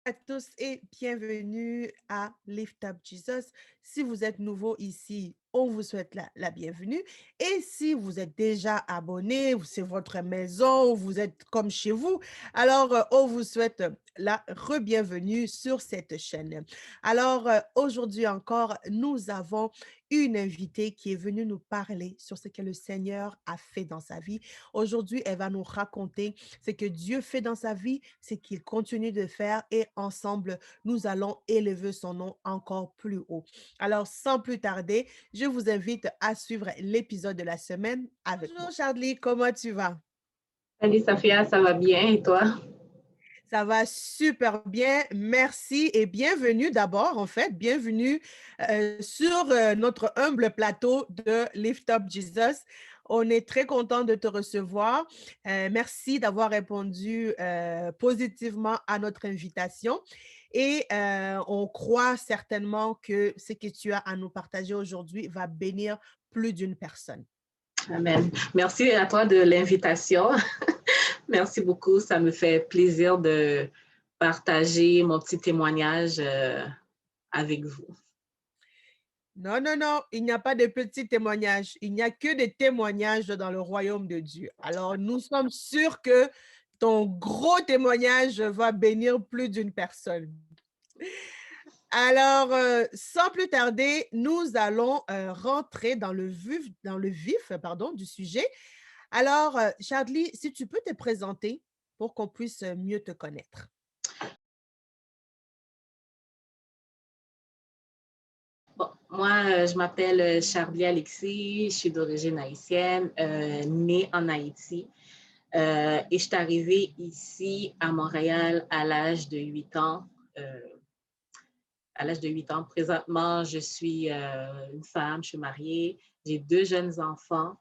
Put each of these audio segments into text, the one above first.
à tous et bienvenue à Lift Up Jesus. Si vous êtes nouveau ici, on vous souhaite la bienvenue. Et si vous êtes déjà abonné, ou c'est votre maison, ou vous êtes comme chez vous, alors on vous souhaite la re-bienvenue sur cette chaîne. Alors aujourd'hui encore, nous avons une invitée qui est venue nous parler sur ce que le Seigneur a fait dans sa vie. Aujourd'hui, elle va nous raconter ce que Dieu fait dans sa vie, ce qu'il continue de faire et ensemble, nous allons élever son nom encore plus haut. Alors, sans plus tarder, je vous invite à suivre l'épisode de la semaine avec moi. Bonjour Charlie, comment tu vas? Salut Safia, ça va bien et toi? Ça va super bien, merci et bienvenue d'abord, en fait, bienvenue sur notre humble plateau de Lift Up Jesus. On est très content de te recevoir. Merci d'avoir répondu positivement à notre invitation et on croit certainement que ce que tu as à nous partager aujourd'hui va bénir plus d'une personne. Amen. Merci à toi de l'invitation. Merci beaucoup. Ça me fait plaisir de partager mon petit témoignage avec vous. Non, non, non, il n'y a pas de petits témoignages. Il n'y a que des témoignages dans le royaume de Dieu. Alors, nous sommes sûrs que ton gros témoignage va bénir plus d'une personne. Alors, sans plus tarder, nous allons rentrer dans le vif pardon, du sujet. Alors, Charlie, si tu peux te présenter pour qu'on puisse mieux te connaître. Bon, moi, je m'appelle Charlie Alexis, je suis d'origine haïtienne, née en Haïti. Et je suis arrivée ici à Montréal à l'âge de 8 ans. euh, à l'âge de 8 ans. Présentement, je suis une femme, je suis mariée, j'ai deux jeunes enfants.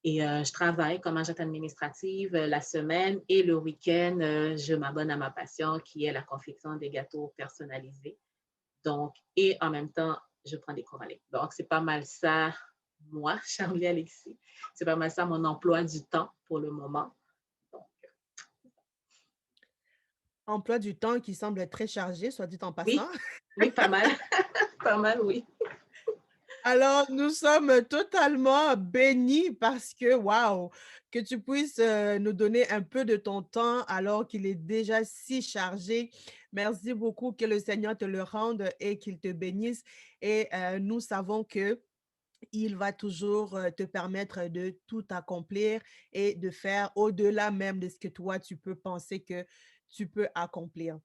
Et je travaille comme agente administrative la semaine et le week-end, je m'abonne à ma passion qui est la confection des gâteaux personnalisés. Donc, et en même temps, je prends des cours à l'école. Donc, c'est pas mal ça, moi, Charlie Alexis. C'est pas mal ça mon emploi du temps pour le moment. Donc, Emploi du temps qui semble très chargé, soit dit en passant. oui, oui, pas mal. Pas mal, oui. Alors, nous sommes totalement bénis parce que, waouh, que tu puisses nous donner un peu de ton temps alors qu'il est déjà si chargé. Merci beaucoup, que le Seigneur te le rende et qu'il te bénisse. Et nous savons que il va toujours te permettre de tout accomplir et de faire au-delà même de ce que toi, tu peux penser que tu peux accomplir.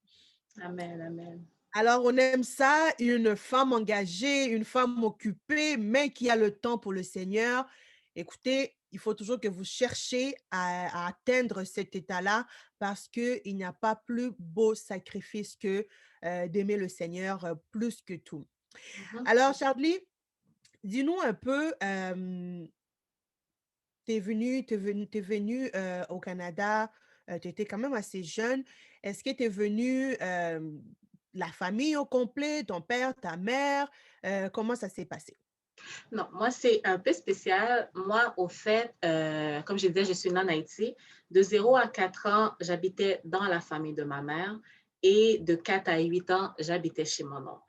Amen, amen. Alors, on aime ça, une femme engagée, une femme occupée, mais qui a le temps pour le Seigneur. Écoutez, il faut toujours que vous cherchiez à atteindre cet état-là parce qu'il n'y a pas plus beau sacrifice que d'aimer le Seigneur plus que tout. Mhm. Alors, Charlie, dis-nous un peu, t'es venu au Canada, tu étais quand même assez jeune. Est-ce que tu es venu la famille au complet, ton père, ta mère? Comment ça s'est passé? Non, moi, c'est un peu spécial. Moi, au fait, comme je disais, je suis née en Haïti. De 0 à 4 ans, j'habitais dans la famille de ma mère et de 4 à 8 ans, j'habitais chez mon oncle.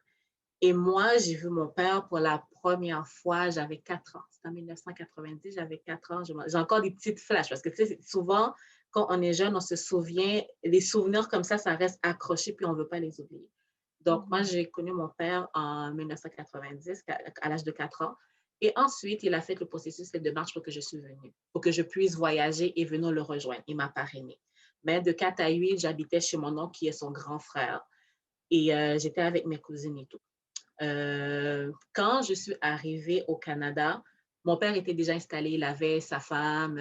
Et moi, j'ai vu mon père pour la première fois, j'avais 4 ans. C'était en 1990, j'avais 4 ans. J'ai encore des petites flashs parce que tu sais, souvent, quand on est jeune, on se souvient, les souvenirs comme ça reste accroché puis on ne veut pas les oublier. Donc, moi, Mhm. j'ai connu mon père en 1990, à l'âge de 4 ans. Et ensuite, il a fait le processus de démarche pour que je suis venue, pour que je puisse voyager et venir le rejoindre. Il m'a parrainé. Mais de 4 à 8, j'habitais chez mon oncle qui est son grand frère. Et j'étais avec mes cousines et tout. Quand je suis arrivée au Canada, mon père était déjà installé, il avait sa femme,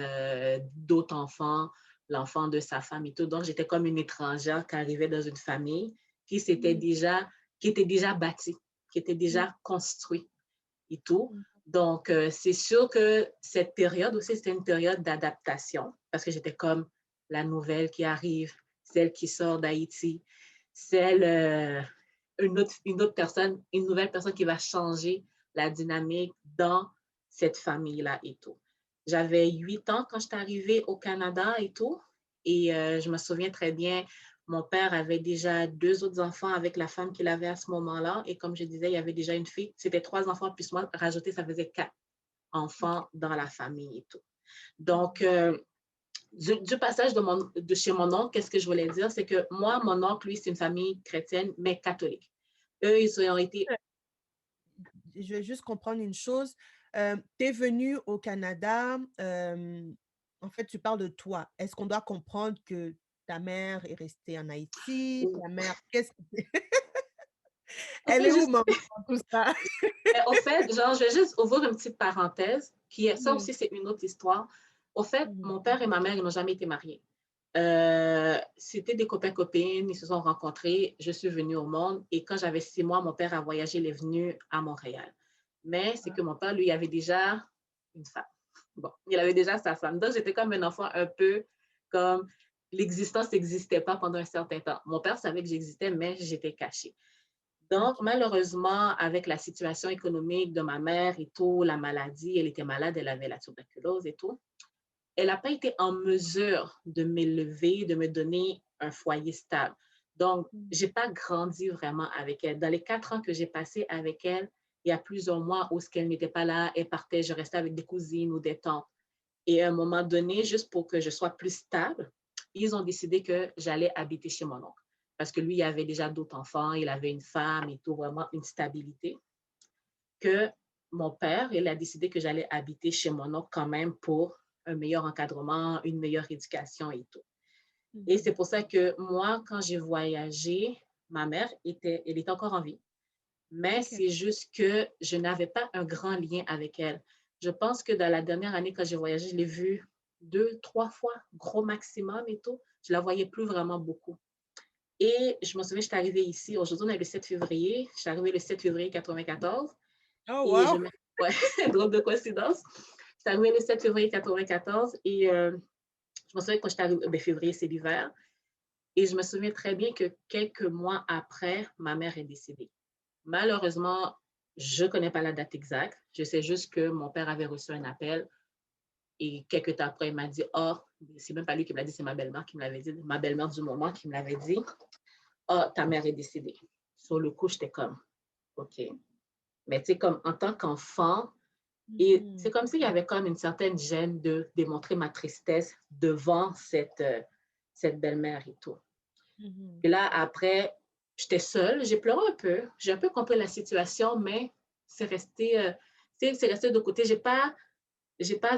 d'autres enfants, l'enfant de sa femme et tout. Donc, j'étais comme une étrangère qui arrivait dans une famille qui s'était Mhm. déjà, qui était déjà bâtie, qui était déjà construite et tout. Mhm. Donc, c'est sûr que cette période aussi, c'était une période d'adaptation parce que j'étais comme la nouvelle qui arrive, celle qui sort d'Haïti, celle, une autre personne, une nouvelle personne qui va changer la dynamique dans cette famille-là et tout. J'avais 8 ans quand je suis arrivée au Canada et tout. Et je me souviens très bien, Mon père avait déjà 2 autres enfants avec la femme qu'il avait à ce moment-là. Et comme je disais, il y avait déjà une fille. C'était 3 enfants, plus moi, rajouter, ça faisait 4 OK. enfants dans la famille et tout. Donc, Mhm. du passage de chez mon oncle, qu'est-ce que je voulais dire? C'est que moi, mon oncle, lui, c'est une famille chrétienne, mais catholique. Eux, ils ont été. Je vais juste comprendre une chose. Tu es venu au Canada, en fait, tu parles de toi. Est-ce qu'on doit comprendre que ta mère est restée en Haïti? Ta mère, qu'est-ce que En elle fait, est où, juste, maman, dans tout ça? mais au fait, genre, je vais juste ouvrir une petite parenthèse, qui est, ça Mmh. aussi, c'est une autre histoire. Au fait, Mmh. mon père et ma mère, ils n'ont jamais été mariés. C'était des copains-copines, ils se sont rencontrés, je suis venue au monde et quand j'avais 6 mois, mon père a voyagé, il est venu à Montréal. Mais c'est Ah, que mon père, lui, avait déjà une femme. Bon, il avait déjà sa femme. Donc, j'étais comme un enfant un peu comme l'existence n'existait pas pendant un certain temps. Mon père savait que j'existais, mais j'étais cachée. Donc, OK. malheureusement, avec la situation économique de ma mère et tout, la maladie, elle était malade, elle avait la tuberculose et tout, elle n'a pas été en mesure de m'élever, de me donner un foyer stable. Donc, Mmh. je n'ai pas grandi vraiment avec elle. Dans les 4 ans que j'ai passés avec elle, il y a plusieurs mois où ce qu'elle n'était pas là, elle partait, je restais avec des cousines ou des tantes. Et à un moment donné, juste pour que je sois plus stable, ils ont décidé que j'allais habiter chez mon oncle. Parce que lui, il avait déjà d'autres enfants, il avait une femme et tout, vraiment une stabilité. Que mon père, il a décidé que j'allais habiter chez mon oncle quand même pour un meilleur encadrement, une meilleure éducation et tout. Et Mmh. c'est pour ça que moi, quand j'ai voyagé, ma mère elle était encore en vie, mais OK. c'est juste que je n'avais pas un grand lien avec elle. Je pense que dans la dernière année, quand j'ai voyagé, je l'ai vue 2, 3 fois, gros maximum et tout. Je la voyais plus vraiment beaucoup. Et je me souviens, je suis arrivée ici, aujourd'hui, on est le 7 février. Je suis arrivée le 7 février 94. Oh Et wow! ouais, drôle de coïncidence. Je suis arrivée le 7 février 94 et je me souviens quand je suis arrivée, ben, février, c'est l'hiver. Et je me souviens très bien que quelques mois après, ma mère est décédée. Malheureusement, je ne connais pas la date exacte. Je sais juste que mon père avait reçu un appel et quelques temps après, il m'a dit, oh, c'est même pas lui qui me l'a dit, c'est ma belle-mère qui me l'avait dit, ma belle-mère du moment qui me l'avait dit, oh, ta mère est décédée. Sur le coup, j'étais comme, OK. Mais tu sais, comme en tant qu'enfant, et c'est Mhm. comme s'il y avait comme une certaine gêne de démontrer ma tristesse devant cette belle-mère et tout. Mhm. Puis là, après, j'étais seule, j'ai pleuré un peu, j'ai un peu compris la situation, mais c'est resté, c'est resté de côté. J'ai pas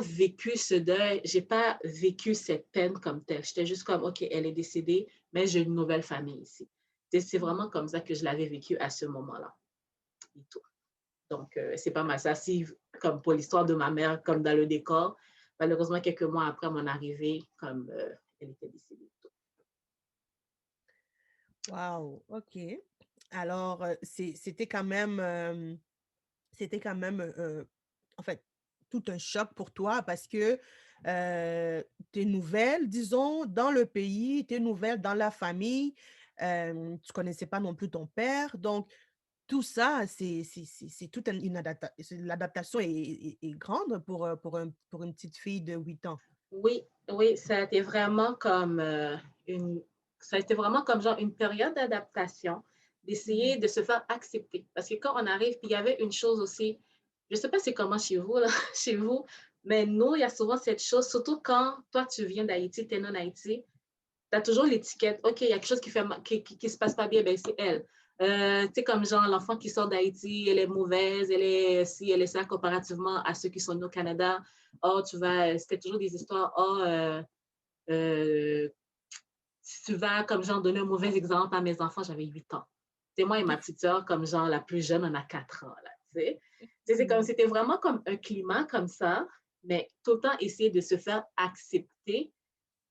vécu ce deuil, j'ai pas vécu cette peine comme telle. J'étais juste comme, OK, elle est décédée, mais j'ai une nouvelle famille ici. C'est vraiment comme ça que je l'avais vécu à ce moment-là et tout. Donc, c'est pas mal ça. Si, comme pour l'histoire de ma mère, comme dans le décor, malheureusement, quelques mois après mon arrivée, comme elle était décédée. Wow, OK. Alors, c'était quand même, en fait, tout un choc pour toi parce que, tes nouvelles, disons, dans le pays, tes nouvelles dans la famille, tu connaissais pas non plus ton père. Donc tout ça, c'est toute l'adaptation est grande pour une petite fille de 8 ans. Oui, oui, ça a été vraiment comme une, ça a été vraiment comme genre une période d'adaptation, Mmh. d'essayer de se faire accepter. Parce que quand on arrive, puis il y avait une chose aussi, je ne sais pas c'est comment chez vous, là, chez vous, mais nous, il y a souvent cette chose, surtout quand toi, tu viens d'Haïti, tu es non Haïti, tu as toujours l'étiquette. OK, il y a quelque chose qui se passe pas bien, ben c'est elle. Tu sais, comme genre l'enfant qui sort d'Haïti, elle est mauvaise, elle est si, elle est ça comparativement à ceux qui sont nés au Canada. Oh, c'était toujours des histoires. Oh, euh, si tu vas comme genre donner un mauvais exemple à mes enfants, j'avais 8 ans. C'est moi et ma petite sœur, comme genre la plus jeune, on a 4 ans, là, tu sais. C'est comme, Mmh. c'était vraiment comme un climat comme ça, mais tout le temps essayer de se faire accepter,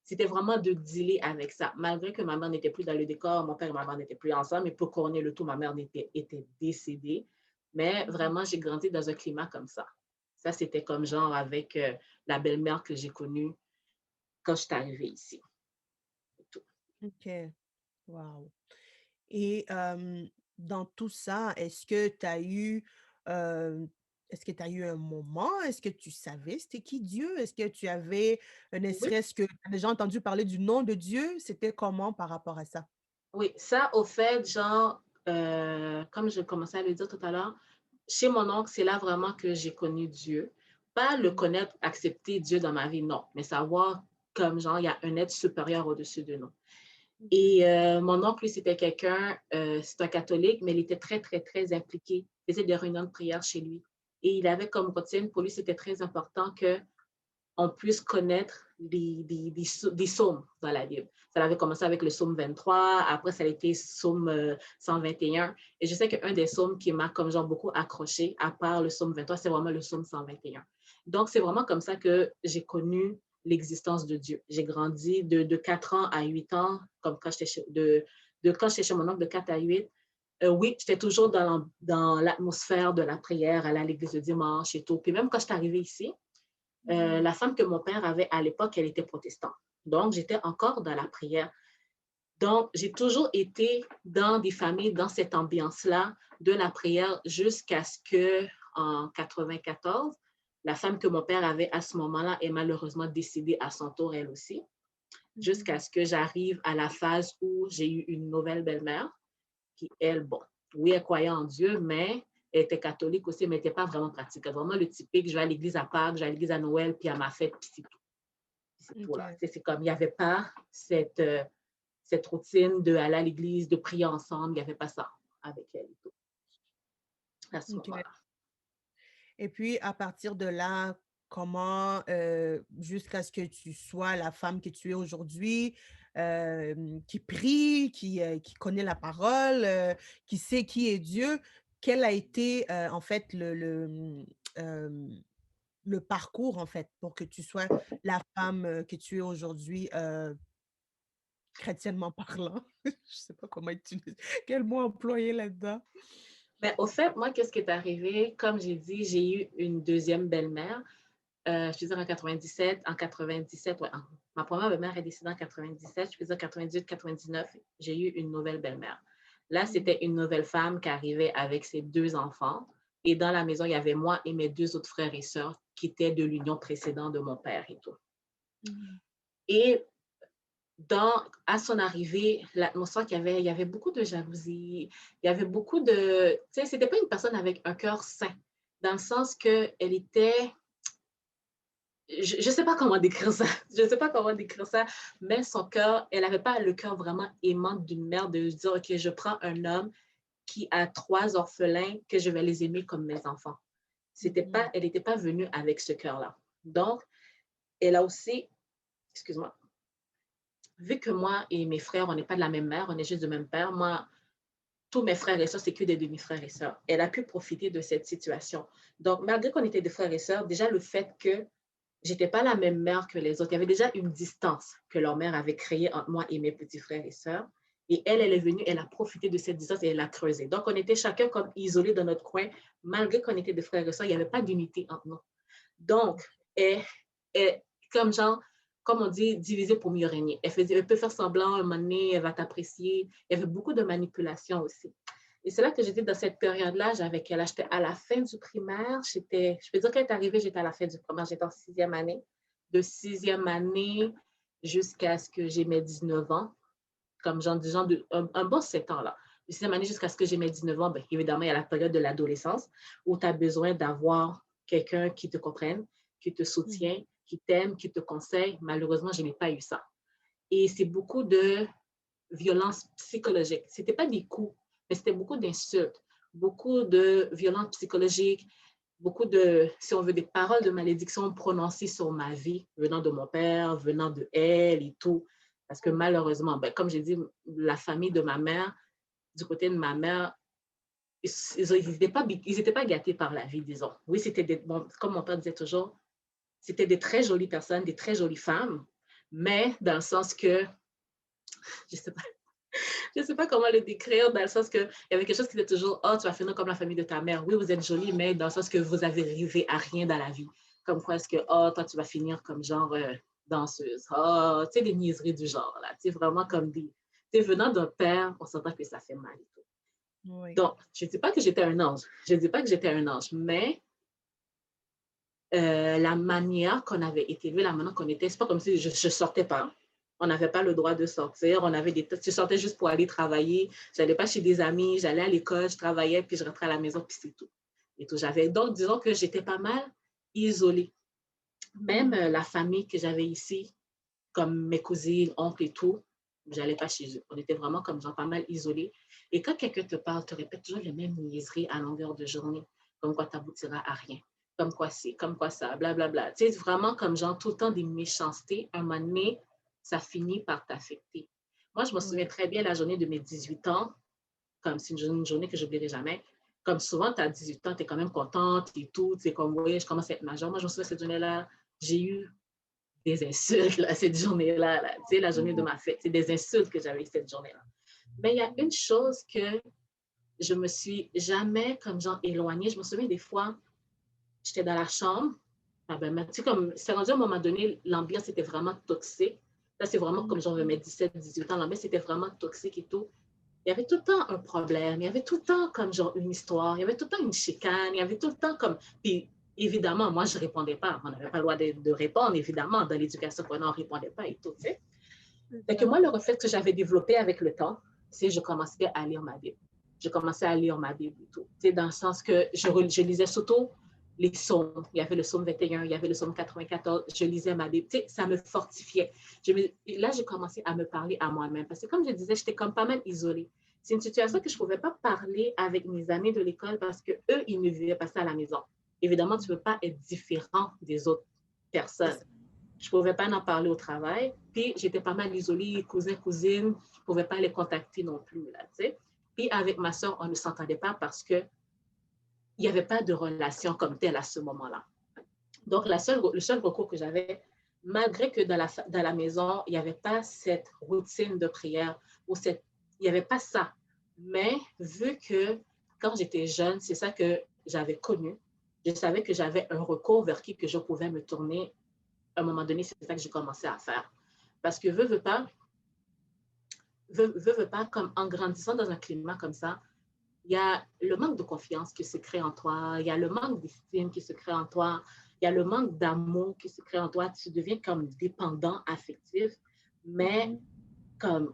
c'était vraiment de dealer avec ça. Malgré que ma mère n'était plus dans le décor, mon père et ma mère n'étaient plus ensemble, mais pour qu'on ait le tout, ma mère était décédée. Mais Mmh. vraiment, j'ai grandi dans un climat comme ça. Ça, c'était comme genre avec la belle-mère que j'ai connue quand je suis arrivée ici. Et tout. OK. Wow. Et dans tout ça, heu, est-ce que tu as eu un moment? Est-ce que tu savais c'était qui Dieu? Est-ce que tu avais, ne Oui, serait-ce que tu as déjà entendu parler du nom de Dieu? C'était comment par rapport à ça? oui, ça, au fait, genre, comme je commençais à le dire tout à l'heure, chez mon oncle, c'est là vraiment que j'ai connu Dieu. Pas le Mmh. connaître, accepter Dieu dans ma vie, non, mais savoir comme genre, il y a un être supérieur au-dessus de nous. OK. Et mon oncle, lui, c'était quelqu'un, c'est un catholique, mais il était très, très, très impliqué. Il faisait des réunions de prière chez lui. Et il avait comme routine, pour lui, c'était très important que on puisse connaître des psaumes dans la Bible. Ça avait commencé avec le psaume 23, après ça a été psaume 121. Et je sais qu'un des psaumes qui m'a comme genre beaucoup accroché, à part le psaume 23, c'est vraiment le psaume 121. Donc, c'est vraiment comme ça que j'ai connu l'existence de Dieu. J'ai grandi de 4 ans à 8 ans, comme quand j'étais quand j'étais chez mon oncle de 4 à 8. Oui, j'étais toujours dans l'atmosphère de la prière, aller à l'église le dimanche et tout. Puis même quand je suis arrivée ici, Mmh. la femme que mon père avait à l'époque, elle était protestante. Donc, j'étais encore dans la prière. Donc, j'ai toujours été dans des familles, dans cette ambiance-là de la prière jusqu'à ce que, en 94, la femme que mon père avait à ce moment-là est malheureusement décédée à son tour, elle aussi, jusqu'à Mmh. ce que j'arrive à la phase où j'ai eu une nouvelle belle-mère qui, elle, bon, oui, elle croyait en Dieu, mais elle était catholique aussi, mais n'était pas vraiment pratiquante. Vraiment le typique, je vais à l'église à Pâques, je vais à l'église à Noël, puis à ma fête, puis c'est tout. C'est tout là. OK. C'est comme, il n'y avait pas cette routine d'aller à l'église, de prier ensemble, il n'y avait pas ça avec elle et tout, à ce OK. moment-là. Et puis à partir de là, comment, jusqu'à ce que tu sois la femme que tu es aujourd'hui, qui prie, qui connaît la parole, qui sait qui est Dieu, quel a été, en fait le parcours, en fait, pour que tu sois la femme, que tu es aujourd'hui, chrétiennement parlant? Je sais pas comment utiliser quel mot employer là-dedans? Mais au fait, moi, qu'est-ce qui est arrivé? Comme j'ai dit, j'ai eu une deuxième belle-mère. Je peux dire en 97, ouais, ma première belle-mère est décédée en 97, je peux dire 98, 99, j'ai eu une nouvelle belle-mère. Là, Mmh. c'était une nouvelle femme qui arrivait avec ses deux enfants. Et dans la maison, il y avait moi et mes deux autres frères et sœurs qui étaient de l'union précédente de mon père et tout. Mmh. Et à son arrivée, l'atmosphère qu'il y avait, il y avait beaucoup de jalousie, il y avait beaucoup de... Tu sais, c'était pas une personne avec un cœur sain, dans le sens qu'elle était je ne sais pas comment décrire ça. Je ne sais pas comment décrire ça, mais son cœur, elle n'avait pas le cœur vraiment aimant d'une mère de se dire, OK, je prends un homme qui a trois orphelins que je vais les aimer comme mes enfants. Mmh. Elle n'était pas venue avec ce cœur-là. Donc, elle a aussi, excuse-moi, vu que moi et mes frères, on n'est pas de la même mère, on est juste du même père, moi, tous mes frères et sœurs, c'est que des demi-frères et sœurs. Elle a pu profiter de cette situation. Donc, malgré qu'on était des frères et sœurs, déjà le fait que j'étais pas la même mère que les autres. Il y avait déjà une distance que leur mère avait créée entre moi et mes petits frères et sœurs. Et elle, elle est Mmh. venue, elle a profité de cette distance et elle l'a creusée. Donc, on était chacun comme isolés dans notre coin. Malgré qu'on était des frères et sœurs, il n'y avait pas d'unité entre nous. Donc, elle, elle, comme genre, comme on dit, diviser pour mieux régner. Elle peut faire semblant, un moment donné, elle va t'apprécier. Il y avait beaucoup de manipulation aussi. Et c'est là que j'étais dans cette période-là, j'avais quel âge? J'étais à la fin du primaire. Je peux dire qu'elle est arrivée, j'étais à la fin du primaire, j'étais en sixième année. De sixième année jusqu'à ce que j'ai mes 19 ans, comme un bon 7 ans là. De sixième année jusqu'à ce que j'ai mes 19 ans, bien, évidemment, il y a la période de l'adolescence où tu as besoin d'avoir quelqu'un qui te comprenne, qui te Mmh. soutient, qui t'aime, qui te conseille. Malheureusement, je n'ai pas eu ça. Et c'est beaucoup de violence psychologique. Ce n'était pas des coups, mais c'était beaucoup d'insultes, beaucoup de violences psychologiques, beaucoup de, si on veut, des paroles de malédiction prononcées sur ma vie, venant de mon père, venant de elle et tout. Parce que malheureusement, ben, comme j'ai dit, la famille de ma mère, du côté de ma mère, ils étaient pas gâtés par la vie, disons. Oui, bon, comme mon père disait toujours, c'était des très jolies personnes, des très jolies femmes, mais dans le sens que, je sais pas, je ne sais pas comment le décrire, dans le sens qu'il y avait quelque chose qui était toujours, oh, tu vas finir comme la famille de ta mère. Oui, vous êtes jolie, mais dans le sens que vous avez arrivé à rien dans la vie. Comme quoi est-ce que, oh, toi, tu vas finir comme genre danseuse. Oh, tu sais, des niaiseries du genre, là. Tu sais, vraiment comme des. Tu sais, venant d'un père, on s'entend que ça fait mal et tout. Oui. Donc, je ne dis pas que j'étais un ange. Je ne dis pas que j'étais un ange, mais la manière qu'on avait été élevé, la manière qu'on était, c'est pas comme si je ne sortais pas. On n'avait pas le droit de sortir. On avait je sortais juste pour aller travailler. Je n'allais pas chez des amis. J'allais à l'école, je travaillais, puis je rentrais à la maison, puis c'est tout. Et tout. Donc, disons que j'étais pas mal isolée. Même la famille que j'avais ici, comme mes cousines, oncles et tout, je n'allais pas chez eux. On était vraiment comme genre pas mal isolés. Et quand quelqu'un te parle, te répète toujours les mêmes niaiseries à longueur de journée, comme quoi tu n'aboutiras à rien, comme quoi c'est, comme quoi ça, blablabla. Tu sais, vraiment comme genre tout le temps des méchancetés, un moment donné, ça finit par t'affecter. Moi, je me souviens très bien la journée de mes 18 ans, comme c'est une journée que je n'oublierai jamais. Comme souvent, tu as 18 ans, tu es quand même contente et tout, tu es comme, oui, je commence à être majeure. Moi, je me souviens cette journée-là, j'ai eu des insultes là, cette journée-là, là, tu sais, la journée de ma fête. C'est des insultes que j'avais cette journée-là. Mais il y a une chose que je me suis jamais comme genre éloignée. Je me souviens des fois, j'étais dans la chambre. Ah ben, tu sais, comme, c'est rendu à un moment donné, l'ambiance était vraiment toxique. Là, c'est vraiment comme genre mes 17, 18 ans, l'ambiance était vraiment toxique et tout. Il y avait tout le temps un problème, il y avait tout le temps comme genre une histoire, il y avait tout le temps une chicane, il y avait tout le temps comme... Puis évidemment, moi, je ne répondais pas. On n'avait pas le droit de répondre, évidemment. Dans l'éducation, on n'en répondait pas et tout, tu sais. Fait que moi, le réflexe que j'avais développé avec le temps, c'est que je commençais à lire ma Bible. Je commençais à lire ma Bible et tout. Tu sais, dans le sens que je lisais surtout les psaumes. Il y avait le psaume 21, il y avait le psaume 94. Je lisais ma Bible. Tu sais, ça me fortifiait. Là, j'ai commencé à me parler à moi-même. Parce que comme je disais, j'étais comme pas mal isolée. C'est une situation que je ne pouvais pas parler avec mes amis de l'école parce qu'eux, ils ne vivaient pas ça à la maison. Évidemment, tu ne peux pas être différent des autres personnes. Je ne pouvais pas en parler au travail. Puis, j'étais pas mal isolée, cousins, cousines. Je ne pouvais pas les contacter non plus, là, tu sais. Puis, avec ma soeur, on ne s'entendait pas parce qu'il n'y avait pas de relation comme telle à ce moment-là. Donc, le seul recours que j'avais, malgré que dans la maison, il n'y avait pas cette routine de prière, il n'y avait pas ça. Mais vu que quand j'étais jeune, c'est ça que j'avais connu, je savais que j'avais un recours vers qui que je pouvais me tourner. À un moment donné, c'est ça que j'ai commencé à faire. Parce que veux pas, comme en grandissant dans un climat comme ça, il y a le manque de confiance qui se crée en toi, il y a le manque d'estime qui se crée en toi, il y a le manque d'amour qui se crée en toi, tu deviens comme dépendant affectif, mais comme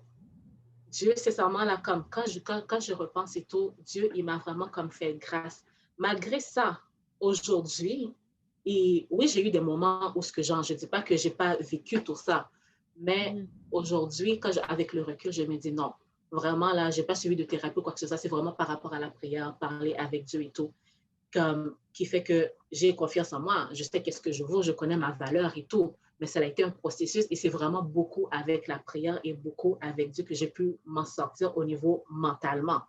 Dieu, c'est seulement là, comme quand je repense et tout, Dieu, il m'a vraiment comme fait grâce. Malgré ça, aujourd'hui, et oui, j'ai eu des moments où je ne dis pas que je n'ai pas vécu tout ça, mais aujourd'hui, avec le recul, je me dis non, vraiment là, je n'ai pas suivi de thérapie ou quoi que ce soit, c'est vraiment par rapport à la prière, parler avec Dieu et tout, qui fait que j'ai confiance en moi, je sais qu'est-ce que je vaux, je connais ma valeur et tout, mais ça a été un processus et c'est vraiment beaucoup avec la prière et beaucoup avec Dieu que j'ai pu m'en sortir au niveau mentalement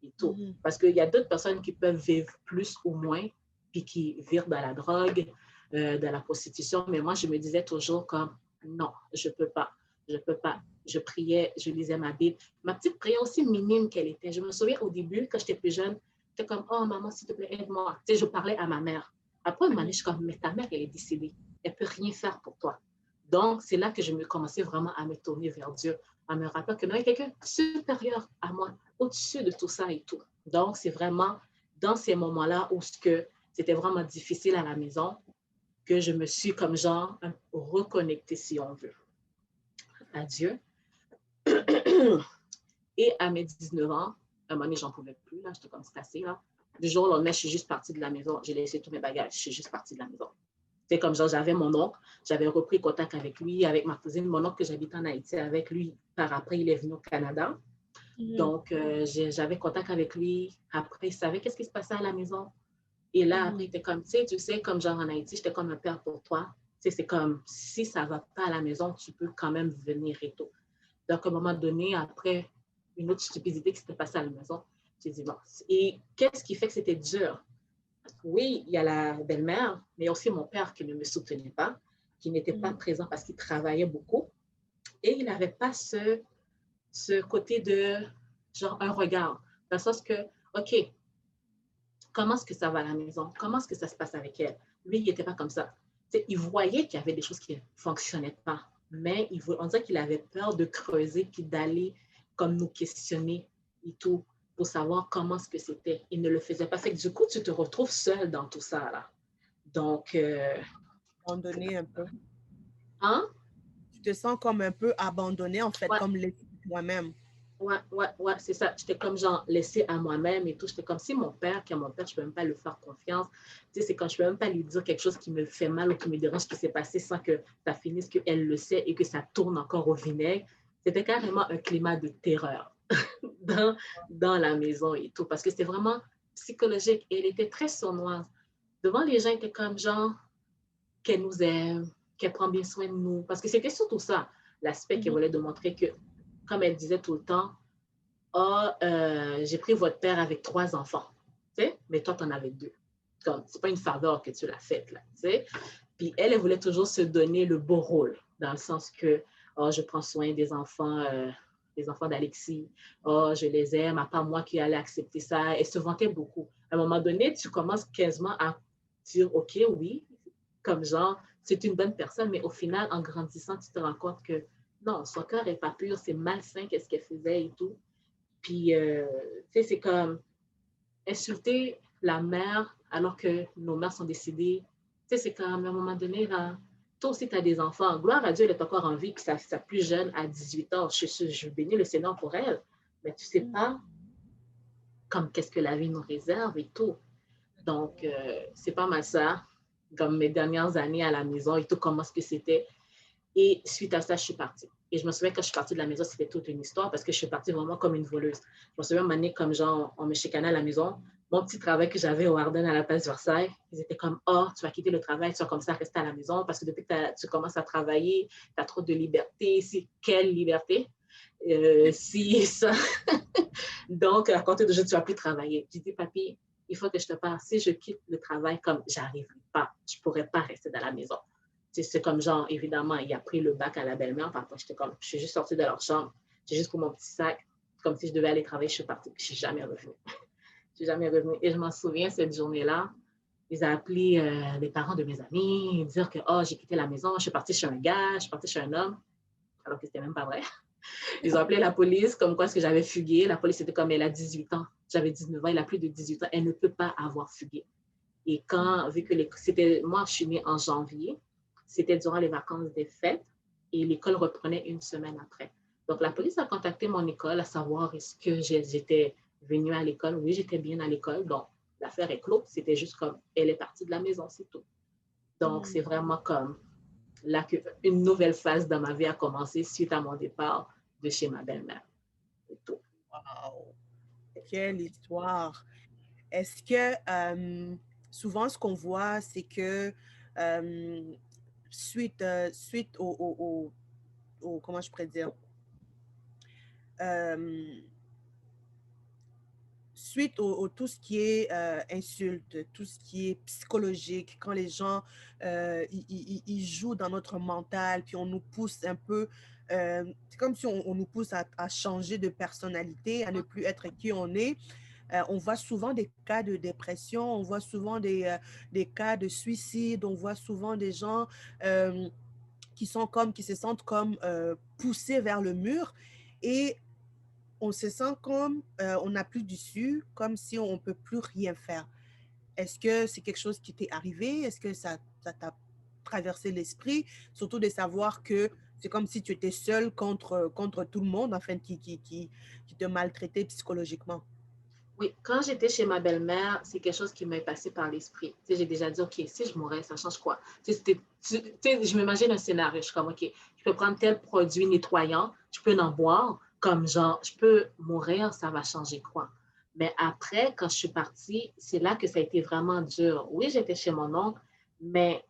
et tout. Parce qu'il y a d'autres personnes qui peuvent vivre plus ou moins, puis qui vivent dans la drogue, dans la prostitution, mais moi, je me disais toujours comme, non, je ne peux pas, je ne peux pas. Je priais, je lisais ma Bible. Ma petite prière aussi minime qu'elle était. Je me souviens au début, quand j'étais plus jeune, j'étais comme, oh maman, s'il te plaît, aide-moi. Tu sais, je parlais à ma mère. Après, une année, je suis comme, mais ta mère, elle est décédée. Elle ne peut rien faire pour toi. Donc, c'est là que je me commençais vraiment à me tourner vers Dieu, à me rappeler que non, il y a quelqu'un supérieur à moi, au-dessus de tout ça et tout. Donc, c'est vraiment dans ces moments-là où c'était vraiment difficile à la maison que je me suis comme genre reconnectée, si on veut, à Dieu. Et à mes 19 ans, à un moment donné, j'en pouvais plus, là, j'étais comme cassée, là. Du jour au lendemain, je suis juste partie de la maison. J'ai laissé tous mes bagages, je suis juste partie de la maison. C'est comme genre, j'avais mon oncle, j'avais repris contact avec lui, avec ma cousine, mon oncle que j'habite en Haïti avec lui. Par après, il est venu au Canada. Donc, j'avais contact avec lui. Après, il savait qu'est-ce qui se passait à la maison. Et là, après, il était comme, tu sais, comme genre en Haïti, j'étais comme un père pour toi. Tu sais, c'est comme, si ça ne va pas à la maison, tu peux quand même venir et tout. Donc, à un moment donné, après une autre stupidité qui s'était passée à la maison, j'ai dit, bon, et qu'est-ce qui fait que c'était dur? Oui, il y a la belle-mère, mais aussi mon père qui ne me soutenait pas, qui n'était pas présent parce qu'il travaillait beaucoup. Et il n'avait pas ce côté de, genre, un regard. Dans le sens que, OK, comment est-ce que ça va à la maison? Comment est-ce que ça se passe avec elle? Lui, il n'était pas comme ça. T'sais, il voyait qu'il y avait des choses qui ne fonctionnaient pas, mais on dirait qu'il avait peur de creuser puis d'aller comme nous questionner et tout pour savoir comment est-ce que c'était. Il ne le faisait pas. Fait que du coup, tu te retrouves seul dans tout ça, là. Donc, Abandonné un peu. hein? Tu te sens comme un peu abandonné, en fait, Ouais, comme laissé moi-même. ouais, c'est ça. J'étais comme genre laissée à moi-même et tout. J'étais comme si mon père, qui est mon père, je peux même pas lui faire confiance. Tu sais, c'est quand je peux même pas lui dire quelque chose qui me fait mal ou qui me dérange, qui s'est passé sans que ça finisse, qu'elle le sait et que ça tourne encore au vinaigre. C'était carrément un climat de terreur dans, dans la maison et tout, parce que c'était vraiment psychologique et elle était très sournoise. Devant les gens, elle était comme genre qu'elle nous aime, qu'elle prend bien soin de nous. Parce que c'était surtout ça, l'aspect qu'elle Mhm. voulait de montrer que, comme elle disait tout le temps, ah, j'ai pris votre père avec 3 enfants, tu sais, mais toi, tu en avais 2. Comme, c'est pas une faveur que tu l'as faite, là, tu sais. Puis elle voulait toujours se donner le beau rôle, dans le sens que, oh, je prends soin des enfants d'Alexis, oh, je les aime, à part moi qui allais accepter ça. Elle se vantait beaucoup. À un moment donné, tu commences quasiment à dire, OK, oui, comme genre, c'est une bonne personne, mais au final, en grandissant, tu te rends compte que non, son cœur n'est pas pur, c'est malsain, qu'est-ce qu'elle faisait et tout. Puis, tu sais, c'est comme insulter la mère alors que nos mères sont décédées. Tu sais, c'est comme à un moment donné, là, toi aussi, tu as des enfants. Gloire à Dieu, elle est encore en vie, puis sa plus jeune à 18 ans. Je bénis le Seigneur pour elle. Mais tu sais pas comme qu'est-ce que la vie nous réserve et tout. Donc, c'est pas mal ça. Comme mes dernières années à la maison et tout, comment est-ce que c'était. Et suite à ça, je suis partie. Et je me souviens quand je suis partie de la maison, c'était toute une histoire parce que je suis partie vraiment comme une voleuse. Je me souviens une année comme genre, on me chicanait à la maison. Mon petit travail que j'avais au Ardennes à la place Versailles, ils étaient comme, oh, tu vas quitter le travail, tu vas comme ça rester à la maison parce que depuis que tu commences à travailler, tu as trop de liberté. C'est quelle liberté? Si ça. Donc, à compter de tu ne vas plus travailler. J'ai dit, papy, il faut que je te parle. Si je quitte le travail comme j'arriverai pas, je ne pourrais pas rester dans la maison. C'est comme genre, évidemment, il a pris le bac à la belle-mère. Par contre, j'étais comme, je suis juste sortie de leur chambre. J'ai juste pris mon petit sac, comme si je devais aller travailler. Je suis partie. Je ne suis jamais revenue. Je ne suis jamais revenue. Et je m'en souviens, cette journée-là, ils ont appelé les parents de mes amis, dire que, oh, j'ai quitté la maison, je suis partie chez un gars, je suis partie chez un homme, alors que c'était même pas vrai. Ils ont appelé la police, comme quoi est-ce que j'avais fugué. La police était comme, elle a 18 ans. J'avais 19 ans, elle a plus de 18 ans. Elle ne peut pas avoir fugué. Et quand, vu que c'était, moi, je suis née en janvier, c'était durant les vacances des fêtes et l'école reprenait une semaine après. Donc, la police a contacté mon école à savoir est-ce que j'étais venue à l'école. Oui, j'étais bien à l'école. Donc, l'affaire est close. C'était juste comme, elle est partie de la maison, c'est tout. Donc, c'est vraiment comme là qu'une nouvelle phase dans ma vie a commencé suite à mon départ de chez ma belle-mère. C'est tout. Wow, quelle histoire. Est-ce que souvent ce qu'on voit, c'est que euh, suite comment je pourrais dire, euh, suite tout ce qui est insulte, tout ce qui est psychologique, quand les gens ils jouent dans notre mental, puis on nous pousse un peu, c'est comme si on nous pousse à changer de personnalité, à ne plus être qui on est. On voit souvent des cas de dépression, on voit souvent des cas de suicide, on voit souvent des gens euh, qui se sentent comme poussés vers le mur et on se sent comme on n'a plus d'issue, comme si on ne peut plus rien faire. Est-ce que c'est quelque chose qui t'est arrivé? Est-ce que ça t'a traversé l'esprit? Surtout de savoir que c'est comme si tu étais seul contre tout le monde, enfin, qui te maltraitait psychologiquement. Oui, quand j'étais chez ma belle-mère, c'est quelque chose qui m'est passé par l'esprit. Tu sais, j'ai déjà dit, OK, si je mourais, ça change quoi? Tu sais, je m'imagine un scénario. Je suis comme, OK, je peux prendre tel produit nettoyant, je peux en boire, comme genre, je peux mourir, ça va changer quoi? Mais après, quand je suis partie, c'est là que ça a été vraiment dur. Oui, j'étais chez mon oncle, mais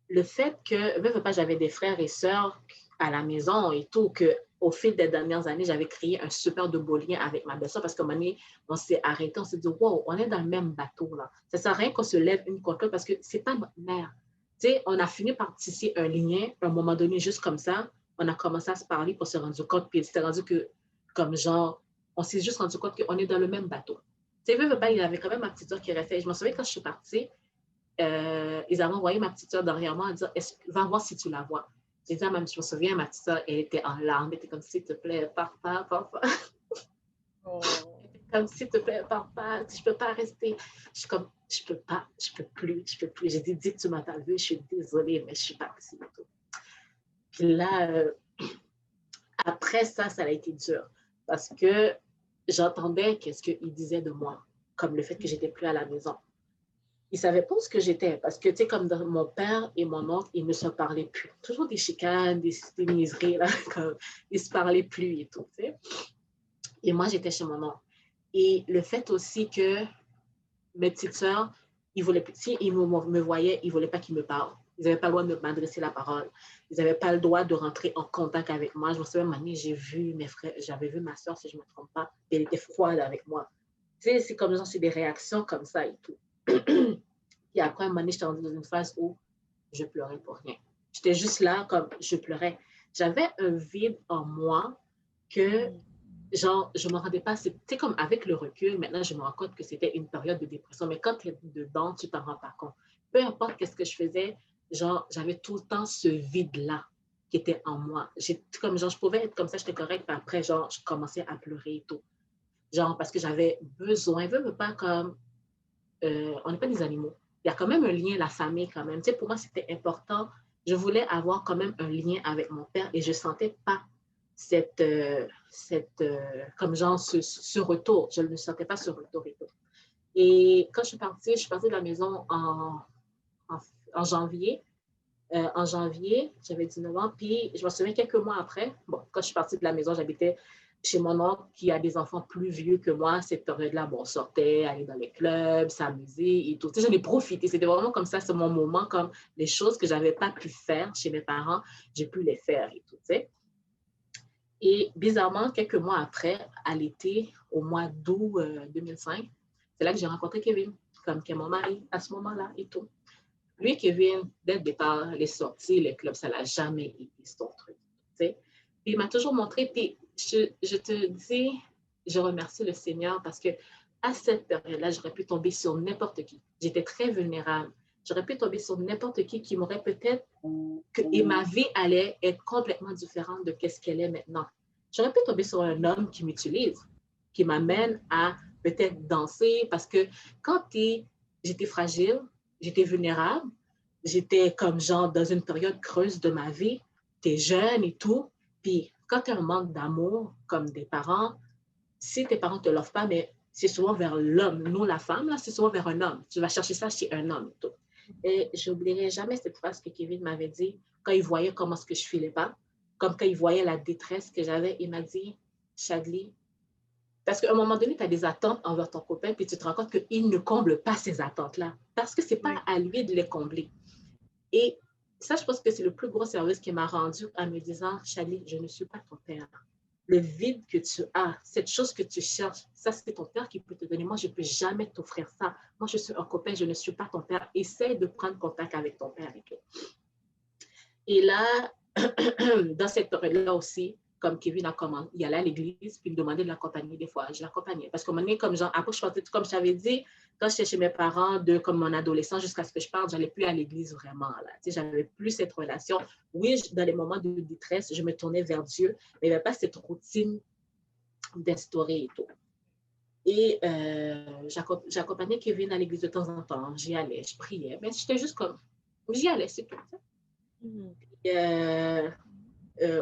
le fait que, veux pas, j'avais des frères et sœurs à la maison et tout, que au fil des dernières années, j'avais créé un super de beau lien avec ma belle-sœur parce qu'à un moment donné, on s'est arrêté, on s'est dit, wow, on est dans le même bateau, là. Ça ne sert à rien qu'on se lève une contre l'autre parce que c'est pas notre mère. Tu sais, on a fini par tisser un lien, à un moment donné, juste comme ça, on a commencé à se parler pour se rendre compte, puis c'était rendu que, comme genre, on s'est juste rendu compte qu'on est dans le même bateau. Tu sais, veux pas, il y avait quand même ma petite soeur qui restait. Je me souviens quand je suis partie, ils avaient envoyé ma petite soeur derrière moi à dire va voir si tu la vois. J'ai dit à ma, je me souviens, ma petite soeur, elle était en larmes, elle était comme s'il te plaît, papa, papa. Oh. comme s'il te plaît, pars pas, je peux pas rester. Je suis comme, je peux pas, je peux plus, je peux plus. J'ai dit, dis que tu m'as pas vu, je suis désolée, mais je suis partie. Puis là, après ça, ça a été dur parce que j'entendais qu'est-ce qu'il disait de moi, comme le fait que j'étais plus à la maison. Ils ne savaient pas ce que j'étais parce que, tu sais, comme mon père et mon oncle, ils ne se parlaient plus. Toujours des chicanes, des niaiseries, là, comme ils ne se parlaient plus et tout, tu sais. Et moi, j'étais chez mon oncle. Et le fait aussi que mes petites sœurs, si ils me voyaient, ils ne voulaient pas qu'ils me parlent. Ils n'avaient pas le droit de m'adresser la parole. Ils n'avaient pas le droit de rentrer en contact avec moi. Je me souviens, Mani, j'ai vu mes frères, j'avais vu ma soeur, si je ne me trompe pas, elle était froide avec moi. Tu sais, c'est comme genre, c'est des réactions comme ça et tout. Et après, un moment donné, j'étais rendue dans une phase où je pleurais pour rien. J'étais juste là, comme je pleurais. J'avais un vide en moi que genre, je ne me rendais pas, c'est comme avec le recul, maintenant je me rends compte que c'était une période de dépression, mais quand tu es dedans, tu t'en rends pas compte. Peu importe qu'est-ce que je faisais, genre, j'avais tout le temps ce vide-là qui était en moi. Comme, genre, je pouvais être comme ça, j'étais correcte, puis après, genre, je commençais à pleurer et tout. Genre, parce que j'avais besoin, veux pas comme, on n'est pas des animaux. Il y a quand même un lien, la famille quand même. Tu sais, pour moi, c'était important. Je voulais avoir quand même un lien avec mon père et je sentais pas comme genre ce retour. Je ne sentais pas ce retour et tout. Et quand je suis partie de la maison en, en janvier. En janvier, j'avais 19 ans. Puis je me souviens quelques mois après, bon, quand je suis partie de la maison, j'habitais chez mon oncle qui a des enfants plus vieux que moi. Cette période-là, bon, on sortait, aller dans les clubs, s'amuser et tout. Tu sais, j'en ai profité. C'était vraiment comme ça, c'est mon moment, comme les choses que je n'avais pas pu faire chez mes parents, j'ai pu les faire et tout, tu sais. Et bizarrement, quelques mois après, à l'été, au mois d'août 2005, c'est là que j'ai rencontré Kevin, comme qui est mon mari à ce moment-là et tout. Lui, Kevin, dès le départ, les sorties, les clubs, ça l'a jamais été son truc. Tu sais? Puis il m'a toujours montré, puis je te dis, je remercie le Seigneur parce que à cette période-là, j'aurais pu tomber sur n'importe qui. J'étais très vulnérable. J'aurais pu tomber sur n'importe qui m'aurait peut-être et ma vie allait être complètement différente de ce qu'elle est maintenant. J'aurais pu tomber sur un homme qui m'utilise, qui m'amène à peut-être danser parce que quand j'étais fragile, j'étais vulnérable, j'étais comme genre dans une période creuse de ma vie, t'es jeune et tout, puis quand tu as un manque d'amour comme des parents, si tes parents ne te l'offrent pas, mais c'est souvent vers l'homme, nous la femme, là, c'est souvent vers un homme. Tu vas chercher ça chez un homme et tout. Et je n'oublierai jamais cette phrase que Kevin m'avait dit quand il voyait comment ce que je filais pas, comme quand il voyait la détresse que j'avais, il m'a dit, Chadli, parce qu'à un moment donné, tu as des attentes envers ton copain, puis tu te rends compte qu'il ne comble pas ces attentes-là, parce que ce n'est pas à lui de les combler. Et ça, je pense que c'est le plus gros service qu'il m'a rendu en me disant, Chadli, je ne suis pas ton père. Le vide que tu as, cette chose que tu cherches, ça, c'est ton père qui peut te donner. Moi, je ne peux jamais t'offrir ça. Moi, je suis un copain, je ne suis pas ton père. Essaye de prendre contact avec ton père. Et là, dans cette période-là aussi, comme Kevin a commencé, il allait à l'église, puis il me demandait de l'accompagner des fois. Je l'accompagnais. Parce qu'à un moment donné, comme genre, après, je partais, comme je t'avais dit, quand j'étais chez mes parents, comme mon adolescent jusqu'à ce que je parte, j'allais plus à l'église vraiment. Là. Tu sais, j'avais plus cette relation. Oui, dans les moments de détresse, je me tournais vers Dieu, mais il n'y avait pas cette routine d'instaurer et tout. Et j'accompagnais Kevin à l'église de temps en temps. J'y allais, je priais. Mais j'étais juste comme, j'y allais, c'est tout. Et,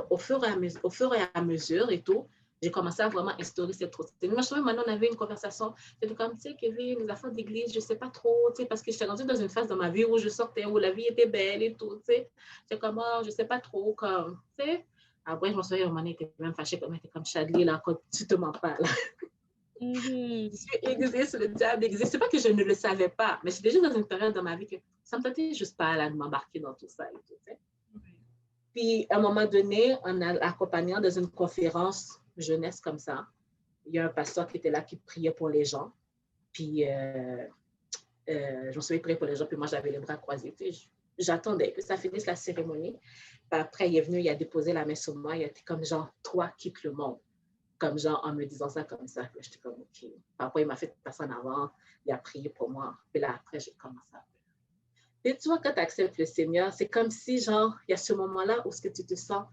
au fur et à mesure et tout, j'ai commencé à vraiment instaurer cette routine. Moi, je trouvais maintenant, on avait une conversation. C'était comme, tu sais, Kevin, les affaires d'église, je ne sais pas trop, tu sais, parce que j'étais rendue dans une phase de ma vie où je sortais, où la vie était belle et tout, tu sais. C'est comme, oh, je ne sais pas trop, comme, tu sais. Après, je me souviens, on était même fâchée, comme, était comme Chadli, là, quand tu te mens pas, là. Dieu existe, le diable existe. C'est pas que je ne le savais pas, mais j'étais juste dans une période de ma vie que ça me tentait juste pas, là, de m'embarquer dans tout ça et tout, tu sais. Puis, à un moment donné, en accompagnant dans une conférence jeunesse comme ça, il y a un pasteur qui était là qui priait pour les gens. Puis, je me souviens, il priait pour les gens, puis moi, j'avais les bras croisés. Tu sais, j'attendais que ça finisse la cérémonie. Puis après, il est venu, il a déposé la main sur moi. Il a été comme genre, toi, quitte le monde. Comme genre, en me disant ça comme ça. Puis j'étais comme, OK. Après, il m'a fait passer en avant. Il a prié pour moi. Puis là, après, j'ai commencé à et tu vois, quand tu acceptes le Seigneur, c'est comme si, genre, il y a ce moment-là où ce que tu te sens,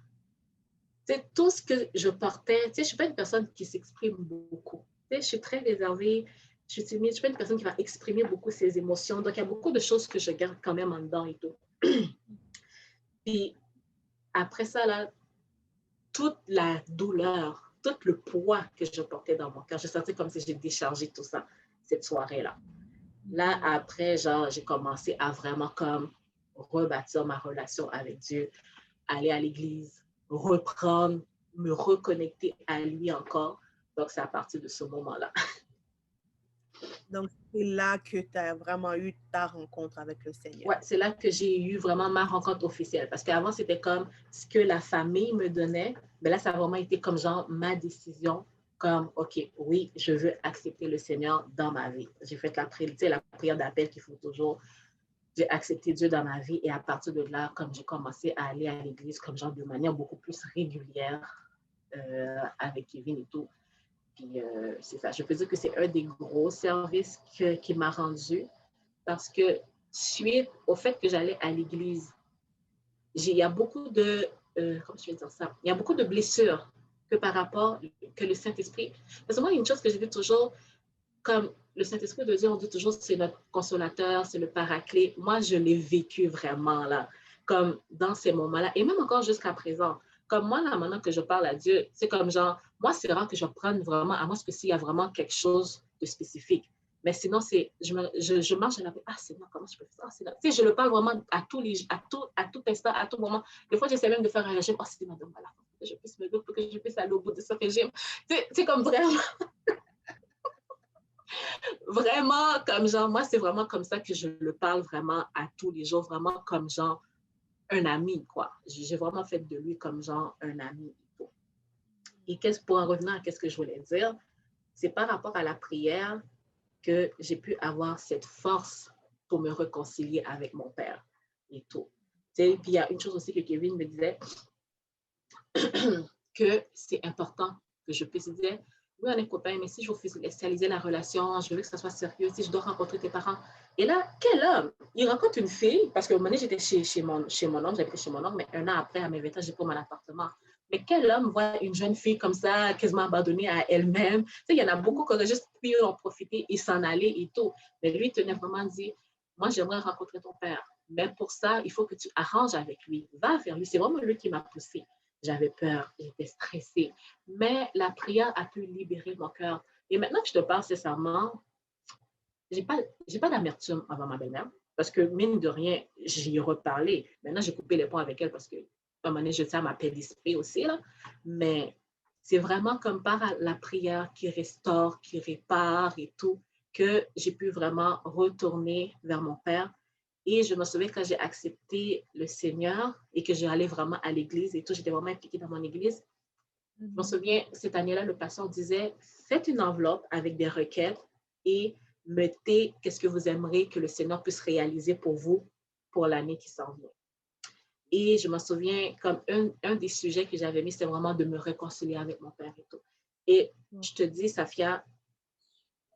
tu sais, tout ce que je portais, tu sais, je ne suis pas une personne qui s'exprime beaucoup. sais, je suis très réservée, je suis timide, je suis pas une personne qui va exprimer beaucoup ses émotions. Donc, il y a beaucoup de choses que je garde quand même en dedans et tout. Puis après ça, là, toute la douleur, tout le poids que je portais dans mon cœur, je sentais comme si j'ai déchargé tout ça cette soirée-là. Là, après, genre, j'ai commencé à vraiment comme rebâtir ma relation avec Dieu, aller à l'église, reprendre, me reconnecter à lui encore. Donc, c'est à partir de ce moment-là. Donc, c'est là que tu as vraiment eu ta rencontre avec le Ouais, Seigneur. c'est là que j'ai eu vraiment ma rencontre officielle. Parce qu'avant, c'était comme ce que la famille me donnait. Mais là, ça a vraiment été comme genre ma décision. Comme, OK, oui, je veux accepter le Seigneur dans ma vie. J'ai fait la prière d'appel qu'il faut toujours. J'ai accepté Dieu dans ma vie. Et à partir de là, comme j'ai commencé à aller à l'église comme genre de manière beaucoup plus régulière avec Kevin et tout. Puis c'est ça. Je peux dire que c'est un des gros services qu'il m'a rendu parce que suite au fait que j'allais à l'église, il y a beaucoup de, comment je vais dire ça, il y a beaucoup de blessures que par rapport que le Saint-Esprit. Parce que moi, il y a une chose que je dis toujours, comme le Saint-Esprit de Dieu, on dit toujours c'est notre consolateur, c'est le paraclet. Moi, je l'ai vécu vraiment là, comme dans ces moments-là, et même encore jusqu'à présent. Comme moi, là, maintenant que je parle à Dieu, c'est comme genre, moi, c'est rare que je prenne vraiment, à moi, que s'il y a vraiment quelque chose de spécifique. Mais sinon, c'est, je marche à la paix. Ah, c'est non, comment je peux faire ça? C'est tu sais, je le parle vraiment à tout instant, à tout moment. Des fois, j'essaie même de faire un régime. Oh, c'est madame, voilà, pour que je puisse me lever, pour que je puisse aller au bout de ce régime. C'est comme vraiment, vraiment comme genre, moi, c'est vraiment comme ça que je le parle vraiment à tous les jours, vraiment comme genre un ami, quoi. J'ai vraiment fait de lui comme genre un ami. Et pour en revenir à ce que je voulais dire, c'est par rapport à la prière que j'ai pu avoir cette force pour me réconcilier avec mon père et tout. Puis il y a une chose aussi que Kevin me disait, que c'est important que je puisse dire, oui, on est copains, mais si je veux officialiser la relation, je veux que ça soit sérieux, si je dois rencontrer tes parents. Et là, quel homme? Il rencontre une fille, parce que au moment donné, j'étais chez mon oncle, j'habitais chez mon oncle, mais un an après, à mes 20 ans, j'ai pris mon appartement. Mais quel homme voit une jeune fille comme ça, quasiment abandonnée à elle-même? Tu sais, il y en a beaucoup qui auraient juste pu en profiter et s'en aller et tout. Mais lui, il tenait vraiment à dire, moi, j'aimerais rencontrer ton père. Mais pour ça, il faut que tu arranges avec lui. Va vers lui. C'est vraiment lui qui m'a poussée. J'avais peur, j'étais stressée. Mais la prière a pu libérer mon cœur. Et maintenant que je te parle sincèrement, j'ai pas d'amertume avant ma belle-mère. Parce que, mine de rien, j'y ai reparlé. Maintenant, j'ai coupé les ponts avec elle parce que, à un moment donné, je tiens à ma paix d'esprit aussi. Là. Mais c'est vraiment comme par la prière qui restaure, qui répare et tout, que j'ai pu vraiment retourner vers mon Père. Et je me souviens quand j'ai accepté le Seigneur et que j'allais vraiment à l'église et tout, j'étais vraiment impliquée dans mon église. Je me souviens, cette année-là, le pasteur disait, faites une enveloppe avec des requêtes et mettez qu'est-ce que vous aimeriez que le Seigneur puisse réaliser pour vous pour l'année qui s'en vient. Et je me souviens, comme un des sujets que j'avais mis, c'était vraiment de me réconcilier avec mon père et tout. Et je te dis, Safia,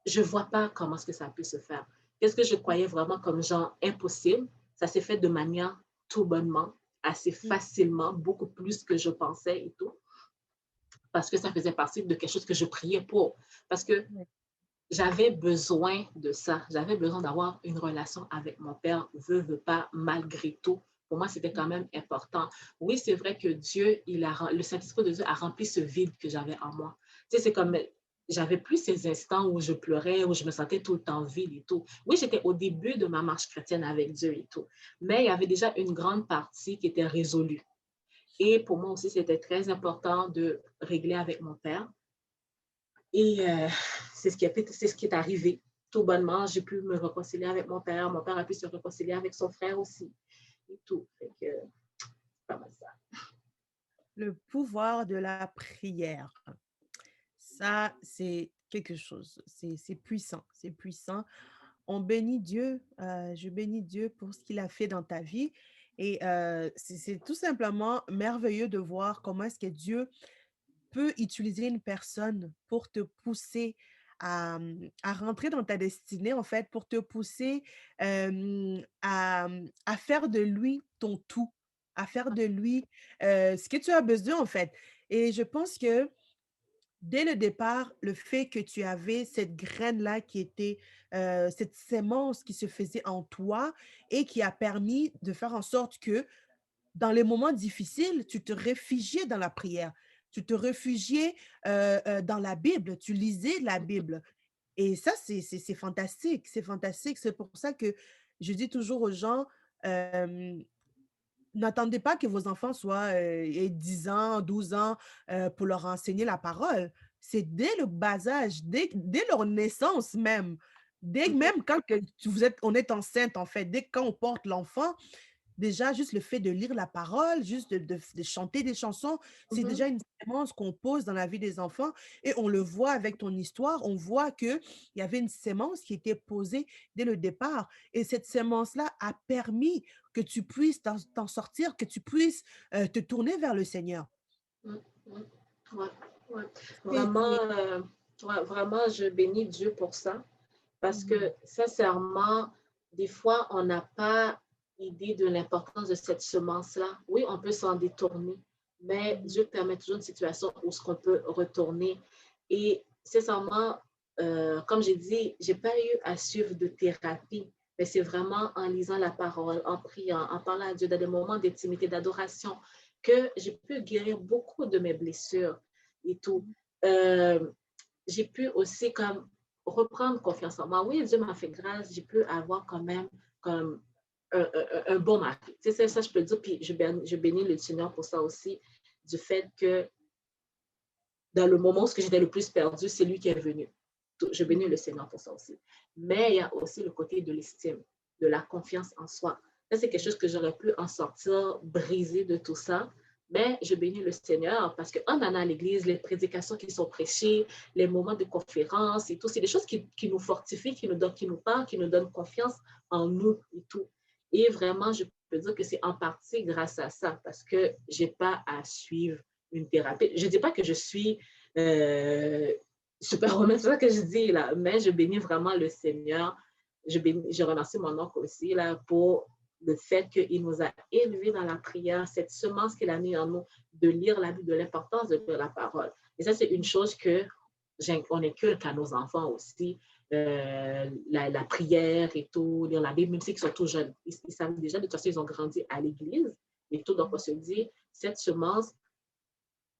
je ne vois pas comment est-ce que ça peut se faire. Qu'est-ce que je croyais vraiment comme genre impossible, ça s'est fait de manière tout bonnement, assez facilement, beaucoup plus que je pensais et tout, parce que ça faisait partie de quelque chose que je priais pour. Parce que j'avais besoin de ça. J'avais besoin d'avoir une relation avec mon père, veut pas, malgré tout. Pour moi, c'était quand même important. Oui, c'est vrai que le Saint-Esprit de Dieu a rempli ce vide que j'avais en moi. Tu sais, c'est comme, j'avais plus ces instants où je pleurais, où je me sentais tout le temps vide et tout. Oui, j'étais au début de ma marche chrétienne avec Dieu et tout. Mais il y avait déjà une grande partie qui était résolue. Et pour moi aussi, c'était très important de régler avec mon père. Et c'est ce qui est arrivé. Tout bonnement, j'ai pu me réconcilier avec mon père. Mon père a pu se réconcilier avec son frère aussi. Et tout. Fait que, c'est pas mal ça. Le pouvoir de la prière, ça, c'est quelque chose. C'est puissant. C'est puissant. On bénit Dieu. Je bénis Dieu pour ce qu'il a fait dans ta vie. Et c'est tout simplement merveilleux de voir comment est-ce que Dieu peut utiliser une personne pour te pousser à rentrer dans ta destinée, en fait, pour te pousser à faire de lui ton tout, à faire de lui ce que tu as besoin, en fait. Et je pense que dès le départ, le fait que tu avais cette graine-là qui était, cette sémence qui se faisait en toi et qui a permis de faire en sorte que dans les moments difficiles, tu te réfugiais dans la prière. Tu te réfugiais, dans la Bible, tu lisais la Bible et ça, c'est fantastique, c'est fantastique. C'est pour ça que je dis toujours aux gens, hem n'attendez pas que vos enfants soient, aient 10 ans, 12 ans, pour leur enseigner la parole. C'est dès le bas âge, dès leur naissance même. Dès Mhm, même quand que vous êtes on est enceinte, en fait, dès quand on porte l'enfant, déjà, juste le fait de lire la parole, juste de chanter des chansons, c'est mhm, déjà une sémence qu'on pose dans la vie des enfants et on le voit avec ton histoire. On voit qu'il y avait une sémence qui était posée dès le départ et cette sémence-là a permis que tu puisses t'en sortir, que tu puisses, te tourner vers le Seigneur. mhm, mhm. Ouais, ouais. C'est Vraiment, c'est ouais, vraiment, je bénis Dieu pour ça. Parce mmh que sincèrement, des fois, on n'a pas idée de l'importance de cette semence-là. Oui, on peut s'en détourner, mais mh. Dieu permet toujours une situation où ce qu'on peut retourner. Et sincèrement, comme j'ai dit, j'ai pas eu à suivre de thérapie, mais c'est vraiment en lisant la parole, en priant, en parlant à Dieu dans des moments d'intimité, d'adoration, que j'ai pu guérir beaucoup de mes blessures et tout. Euh, j'ai pu aussi comme reprendre confiance en moi. Oui, Dieu m'a fait grâce, j'ai pu avoir quand même comme un bon mari. Tu sais, ça, je peux le dire, puis je bénis le Seigneur pour ça aussi, du fait que dans le moment où j'étais le plus perdu, c'est lui qui est venu. Je bénis le Seigneur pour ça aussi. Mais il y a aussi le côté de l'estime, de la confiance en soi. Ça, c'est quelque chose que j'aurais pu en sortir brisé de tout ça. Mais je bénis le Seigneur parce qu'en allant à l'église, les prédications qui sont prêchées, les moments de conférence et tout, c'est des choses qui nous fortifient, qui nous parlent, qui nous donnent confiance en nous et tout. Et vraiment, je peux dire que c'est en partie grâce à ça parce que je n'ai pas à suivre une thérapie. Je ne dis pas que je suis euh, Superwoman, c'est ça que je dis là, mais je bénis vraiment le Seigneur. Je remercie mon oncle aussi là, pour le fait qu'il nous a élevés dans la prière, cette semence qu'il a mis en nous, de lire la Bible, de l'importance de lire la parole. Et ça, c'est une chose que on inculque à nos enfants aussi, la prière et tout, lire la Bible, même s'ils sont tout jeunes. Ils savent déjà, de toute façon, ils ont grandi à l'église et tout. Donc, on se dit, cette semence,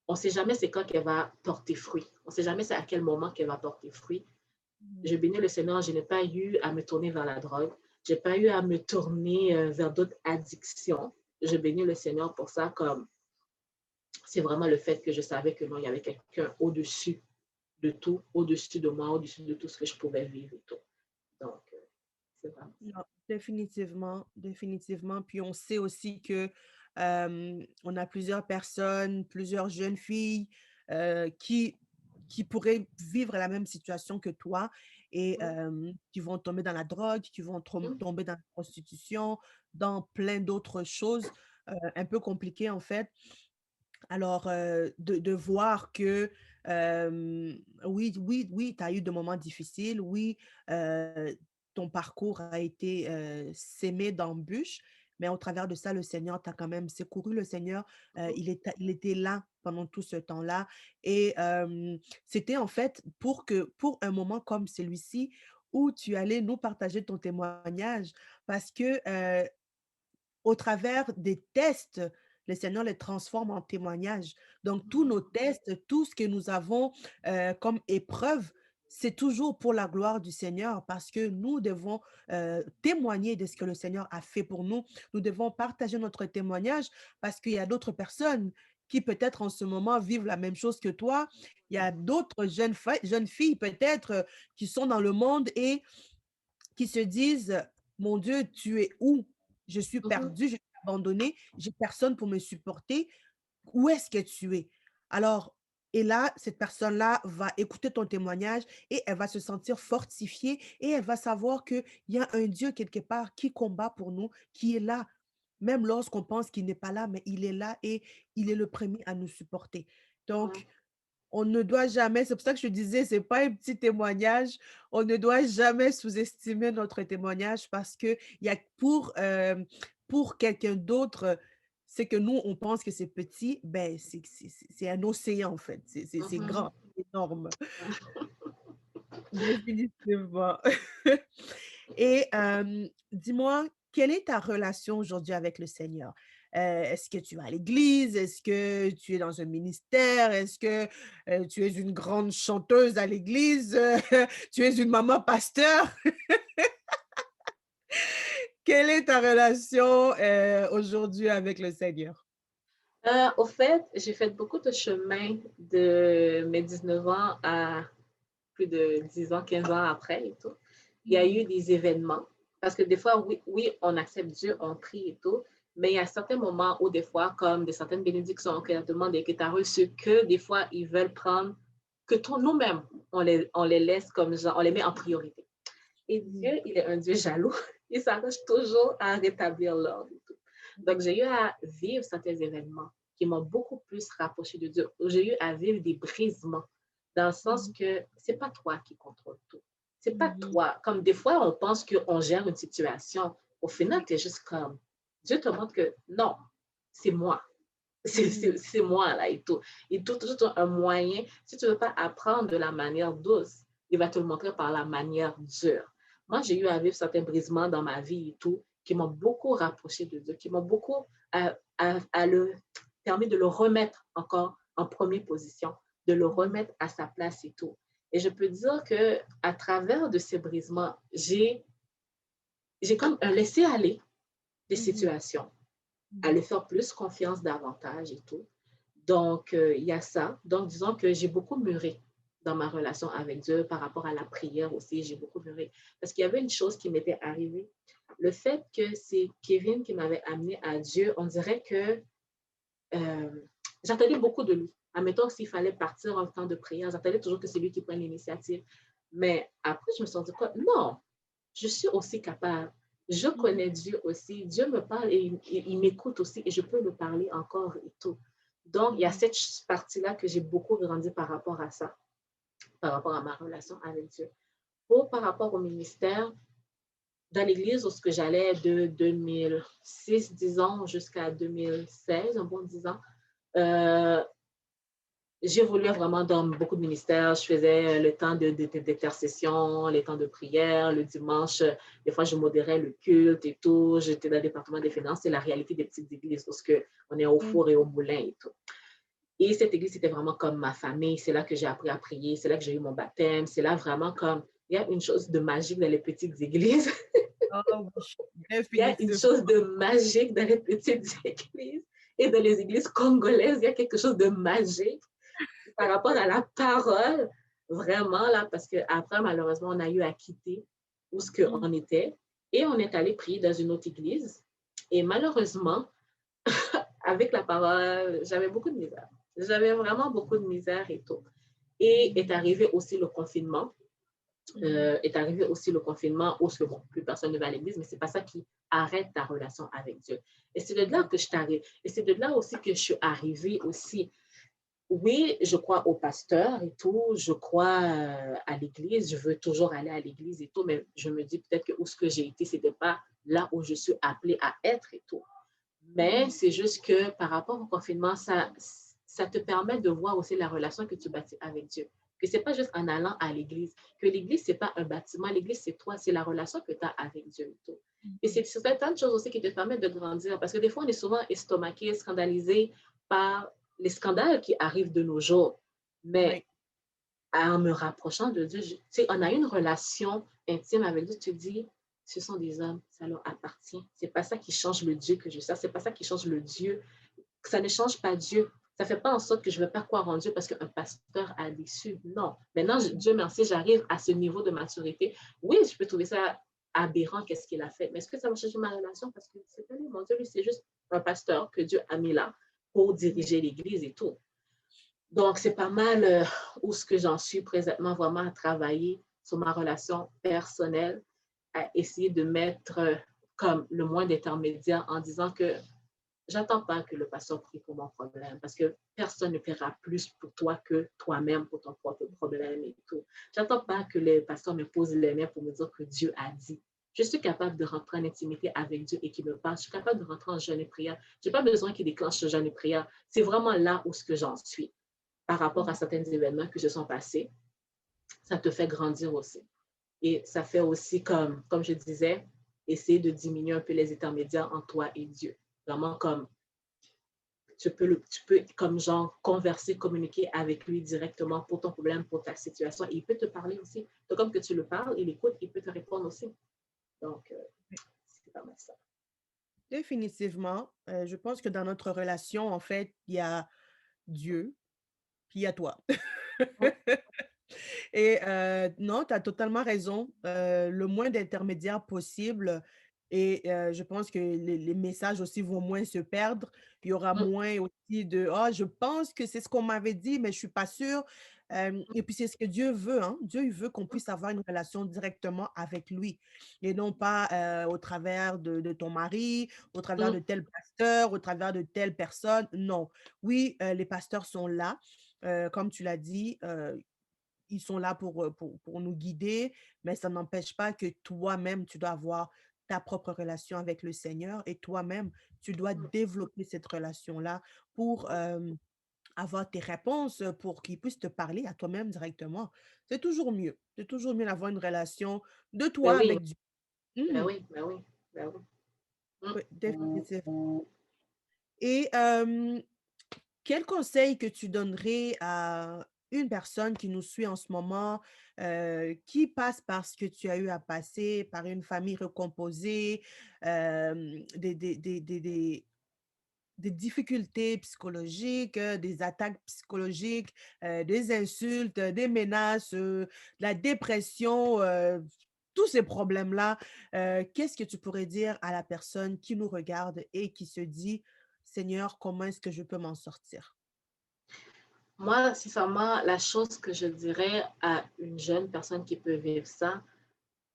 on ne sait jamais c'est quand qu'elle va porter fruit. On ne sait jamais c'est à quel moment qu'elle va porter fruit. Mmh. Je bénis le Seigneur, je n'ai pas eu à me tourner vers la drogue. Je n'ai pas eu à me tourner vers d'autres addictions. Je bénis le Seigneur pour ça, comme c'est vraiment le fait que je savais que non, il y avait quelqu'un au-dessus de tout, au-dessus de moi, au-dessus de tout ce que je pouvais vivre et tout. Donc, c'est vraiment ça. Non, définitivement, définitivement. Puis on sait aussi que on a plusieurs personnes, plusieurs jeunes filles euh, qui, qui pourraient vivre la même situation que toi et qui vont tomber dans la drogue, qui vont tomber dans la prostitution, dans plein d'autres choses un peu compliquées en fait. Alors, de voir que, oui, oui, oui, tu as eu des moments difficiles, oui, ton parcours a été sémé d'embûches, mais au travers de ça, le Seigneur t'a quand même secouru. Le Seigneur, il était là pendant tout ce temps-là. Et c'était en fait pour un moment comme celui-ci où tu allais nous partager ton témoignage, parce que au travers des tests, le Seigneur les transforme en témoignages. Donc, tous nos tests, tout ce que nous avons comme épreuve, c'est toujours pour la gloire du Seigneur parce que nous devons témoigner de ce que le Seigneur a fait pour nous. Nous devons partager notre témoignage parce qu'il y a d'autres personnes qui peut-être en ce moment vivent la même chose que toi. Il y a d'autres jeunes filles peut-être qui sont dans le monde et qui se disent: «Mon Dieu, tu es où? Je suis Mhm, perdue, je suis abandonnée, j'ai personne pour me supporter. Où est-ce que tu es?» Alors et là, cette personne-là va écouter ton témoignage et elle va se sentir fortifiée et elle va savoir qu'il y a un Dieu quelque part qui combat pour nous, qui est là, même lorsqu'on pense qu'il n'est pas là, mais il est là et il est le premier à nous supporter. ouais. Donc on ne doit jamais, c'est pour ça que je disais, c'est pas un petit témoignage, on ne doit jamais sous-estimer notre témoignage parce que il y a pour quelqu'un d'autre, c'est que nous, on pense que c'est petit, ben, c'est un océan, en fait. C'est Mhm. grand, c'est énorme, Ouais. définitivement. Et dis-moi, quelle est ta relation aujourd'hui avec le Seigneur? Est-ce que tu vas à l'église? Est-ce que tu es dans un ministère? Est-ce que tu es une grande chanteuse à l'église? Tu es une maman pasteur? Quelle est ta relation aujourd'hui avec le Seigneur? Au fait, j'ai fait beaucoup de chemin de mes 19 ans à plus de 10 ans, 15 ans après et tout. Il y a eu Mhm. des événements. Parce que des fois, oui, oui, on accepte Dieu, on prie et tout. Mais il y a certains moments où des fois, comme des certaines bénédictions que tu as demandé, que tu as reçues, que des fois, ils veulent prendre, que nous-mêmes, on les laisse comme genre, on les met en priorité. Et Mhm. Dieu, il est un Dieu jaloux. Il s'arrange toujours à rétablir l'ordre. Donc, j'ai eu à vivre certains événements qui m'ont beaucoup plus rapproché de Dieu. J'ai eu à vivre des brisements, dans le sens Mhm. que c'est pas toi qui contrôle tout. C'est pas Mhm. toi. Comme des fois, on pense qu'on gère une situation. Au final, Oui. tu es juste comme, Dieu te montre que non, c'est moi. Mhm. C'est moi là et tout. Il trouve toujours un moyen. Si tu ne veux pas apprendre de la manière douce, il va te le montrer par la manière dure. Moi, j'ai eu à vivre certains brisements dans ma vie et tout qui m'ont beaucoup rapproché de Dieu, qui m'ont beaucoup permis de le remettre encore en première position, de le Mhm. remettre à sa place et tout. Et je peux dire que à travers de ces brisements, j'ai comme un laisser aller des Mhm. situations, à Mhm. lui faire plus confiance davantage et tout. Donc, il y a ça. Donc, disons que j'ai beaucoup mûri dans ma relation avec Dieu par rapport à la prière aussi. J'ai beaucoup mûri. Parce qu'il y avait une chose qui m'était arrivée. Le fait que c'est Kevin qui m'avait amené à Dieu, on dirait que euh, j'attendais beaucoup de lui. Admettons, s'il fallait partir en temps de prière, j'attendais toujours que c'est lui qui prenne l'initiative. Mais après, je me suis dit quoi? Non, je suis aussi capable. Je Mhm. connais Dieu aussi. Dieu me parle et il m'écoute aussi et je peux le parler encore et tout. Donc, il y a Mhm. cette partie-là que j'ai beaucoup grandi par rapport à ça, par rapport à ma relation avec Dieu. Par rapport au ministère, dans l'église où j'allais de 2006, disons, jusqu'à 2016, un bon 10 ans, euh, j'évoluais vraiment dans beaucoup de ministères. Je faisais le temps d'intercession, les temps de prière, le dimanche. Des fois, je modérais le culte et tout. J'étais dans le département des finances. C'est la réalité des petites églises parce qu'on est au Mhm. four et au moulin et tout. Et cette église, c'était vraiment comme ma famille. C'est là que j'ai appris à prier. C'est là que j'ai eu mon baptême. C'est là vraiment comme... Il y a une chose de magique dans les petites églises. Oh oui, Il y a une définitivement. chose de magique dans les petites églises. Et dans les églises congolaises, il y a quelque chose de magique par rapport à la parole, vraiment, là, parce qu'après, malheureusement, on a eu à quitter où ce Mhm. qu'on était et on est allé prier dans une autre église. Et malheureusement, avec la parole, j'avais beaucoup de misère. J'avais vraiment beaucoup de misère et tout. Et est Mhm. arrivé aussi le confinement. Mhm. Est arrivé aussi le confinement où bon, plus personne ne va à l'église, mais c'est pas ça qui arrête ta relation avec Dieu. Et c'est de là Mhm. que je t'arrive. Et c'est de là aussi que je suis arrivée aussi. Oui, je crois au pasteur et tout, je crois à l'église, je veux toujours aller à l'église et tout, mais je me dis peut-être que où ce que j'ai été, c'était pas là où je suis appelée à être et tout. Mais Mhm. c'est juste que par rapport au confinement, ça te permet de voir aussi la relation que tu bâtis avec Dieu. Que c'est pas juste en allant à l'église, que l'église, c'est pas un bâtiment, l'église, c'est toi, c'est la relation que tu as avec Dieu et tout. Et c'est Mhm. certaines choses aussi qui te permettent de grandir, parce que des fois, on est souvent estomaqué, scandalisé par les scandales qui arrivent de nos jours. Mais Oui. en me rapprochant de Dieu, tu sais, on a une relation intime avec Dieu, tu te dis, ce sont des hommes, ça leur appartient. C'est pas ça qui change le Dieu que je sers, c'est pas ça qui change le Dieu. Ça ne change pas Dieu. Ça fait pas en sorte que je ne vais pas croire en Dieu parce qu'un pasteur a déçu. Non. Maintenant, Mhm. Dieu merci, j'arrive à ce niveau de maturité. Oui, je peux trouver ça aberrant, qu'est-ce qu'il a fait. Mais est-ce que ça va changer ma relation? Parce que c'est pas lui, mon Dieu, lui, c'est juste un pasteur que Dieu a mis là pour Oui. diriger l'Église et tout. Donc, c'est pas mal où ce que j'en suis présentement, vraiment à travailler sur ma relation personnelle, à essayer de mettre comme le moins d'intermédiaires en disant que j'attends pas que le pasteur prie pour mon problème parce que personne ne priera plus pour toi que toi-même pour ton propre problème et tout. J'attends pas que le pasteur me pose les mains pour me dire que Dieu a dit. Je suis capable de rentrer en intimité avec Dieu et qu'il me parle. Je suis capable de rentrer en jeûne et prière. Je n'ai pas besoin qu'il déclenche ce jeûne et prière. C'est vraiment là où ce que j'en suis par rapport à certains événements qui se sont passés. Ça te fait grandir aussi. Et ça fait aussi, comme je disais, essayer de diminuer un peu les intermédiaires entre toi et Dieu. Vraiment comme tu peux comme genre converser, communiquer avec lui directement pour ton problème, pour ta situation. Et il peut te parler aussi. Donc, comme que tu le parles, il écoute, il peut te répondre aussi. Donc, c'est pas mal ça. Définitivement, je pense que dans notre relation, en fait, il y a Dieu, puis il y a toi. Ouais. Et non, tu as totalement raison. Le moins d'intermédiaires possible et je pense que les messages aussi vont moins se perdre. Il y aura Mm, moins aussi de: «Ah, je pense que c'est ce qu'on m'avait dit, mais je suis pas sûre». Et puis c'est ce que Dieu veut, hein. Dieu, il veut qu'on mm, puisse avoir une relation directement avec lui et non pas, au travers de ton mari, au travers mm, de tel pasteur, au travers de telle personne. Non. Oui, les pasteurs sont là, comme tu l'as dit, ils sont là pour nous guider, mais ça n'empêche pas que toi-même, tu dois avoir ta propre relation avec le Seigneur et toi-même, tu dois mm. développer cette relation-là pour avoir tes réponses, pour qu'il puisse te parler à toi-même directement. C'est toujours mieux. C'est toujours mieux d'avoir une relation de Ben toi oui, avec Dieu. ben Mhm. oui, ben oui, ben oui. Mm. Oui, définitivement. Et quel conseil que tu donnerais à une personne qui nous suit en ce moment, qui passe par ce que tu as eu à passer, par une famille recomposée, des difficultés psychologiques, des attaques psychologiques, des insultes, des menaces, la dépression, tous ces problèmes-là, qu'est-ce que tu pourrais dire à la personne qui nous regarde et qui se dit: «Seigneur, comment est-ce que je peux m'en sortir?» Moi, sincèrement, la chose que je dirais à une jeune personne qui peut vivre ça,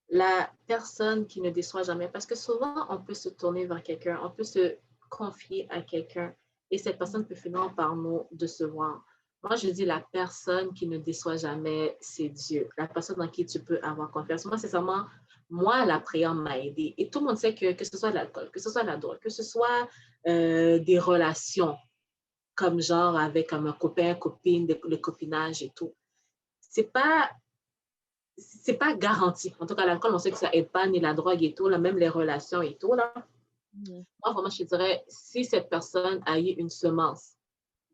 la personne qui ne déçoit jamais, parce que souvent, on peut se tourner vers quelqu'un, on peut se confier à quelqu'un et cette personne peut finir par nous décevoir. Moi, je dis la personne qui ne déçoit jamais, c'est Dieu, la personne en qui tu peux avoir confiance. Moi, sincèrement, moi, la prière m'a aidé. Et tout le monde sait que ce soit l'alcool, que ce soit la drogue, que ce soit des relations, comme genre avec comme un copain, copine, le copinage et tout. C'est pas c'est pas garanti. En tout cas, l'alcool, on sait que ça aide pas, ni la drogue et tout, là, même les relations et tout. Là. Mmh. Moi, vraiment, je te dirais, si cette personne a eu une semence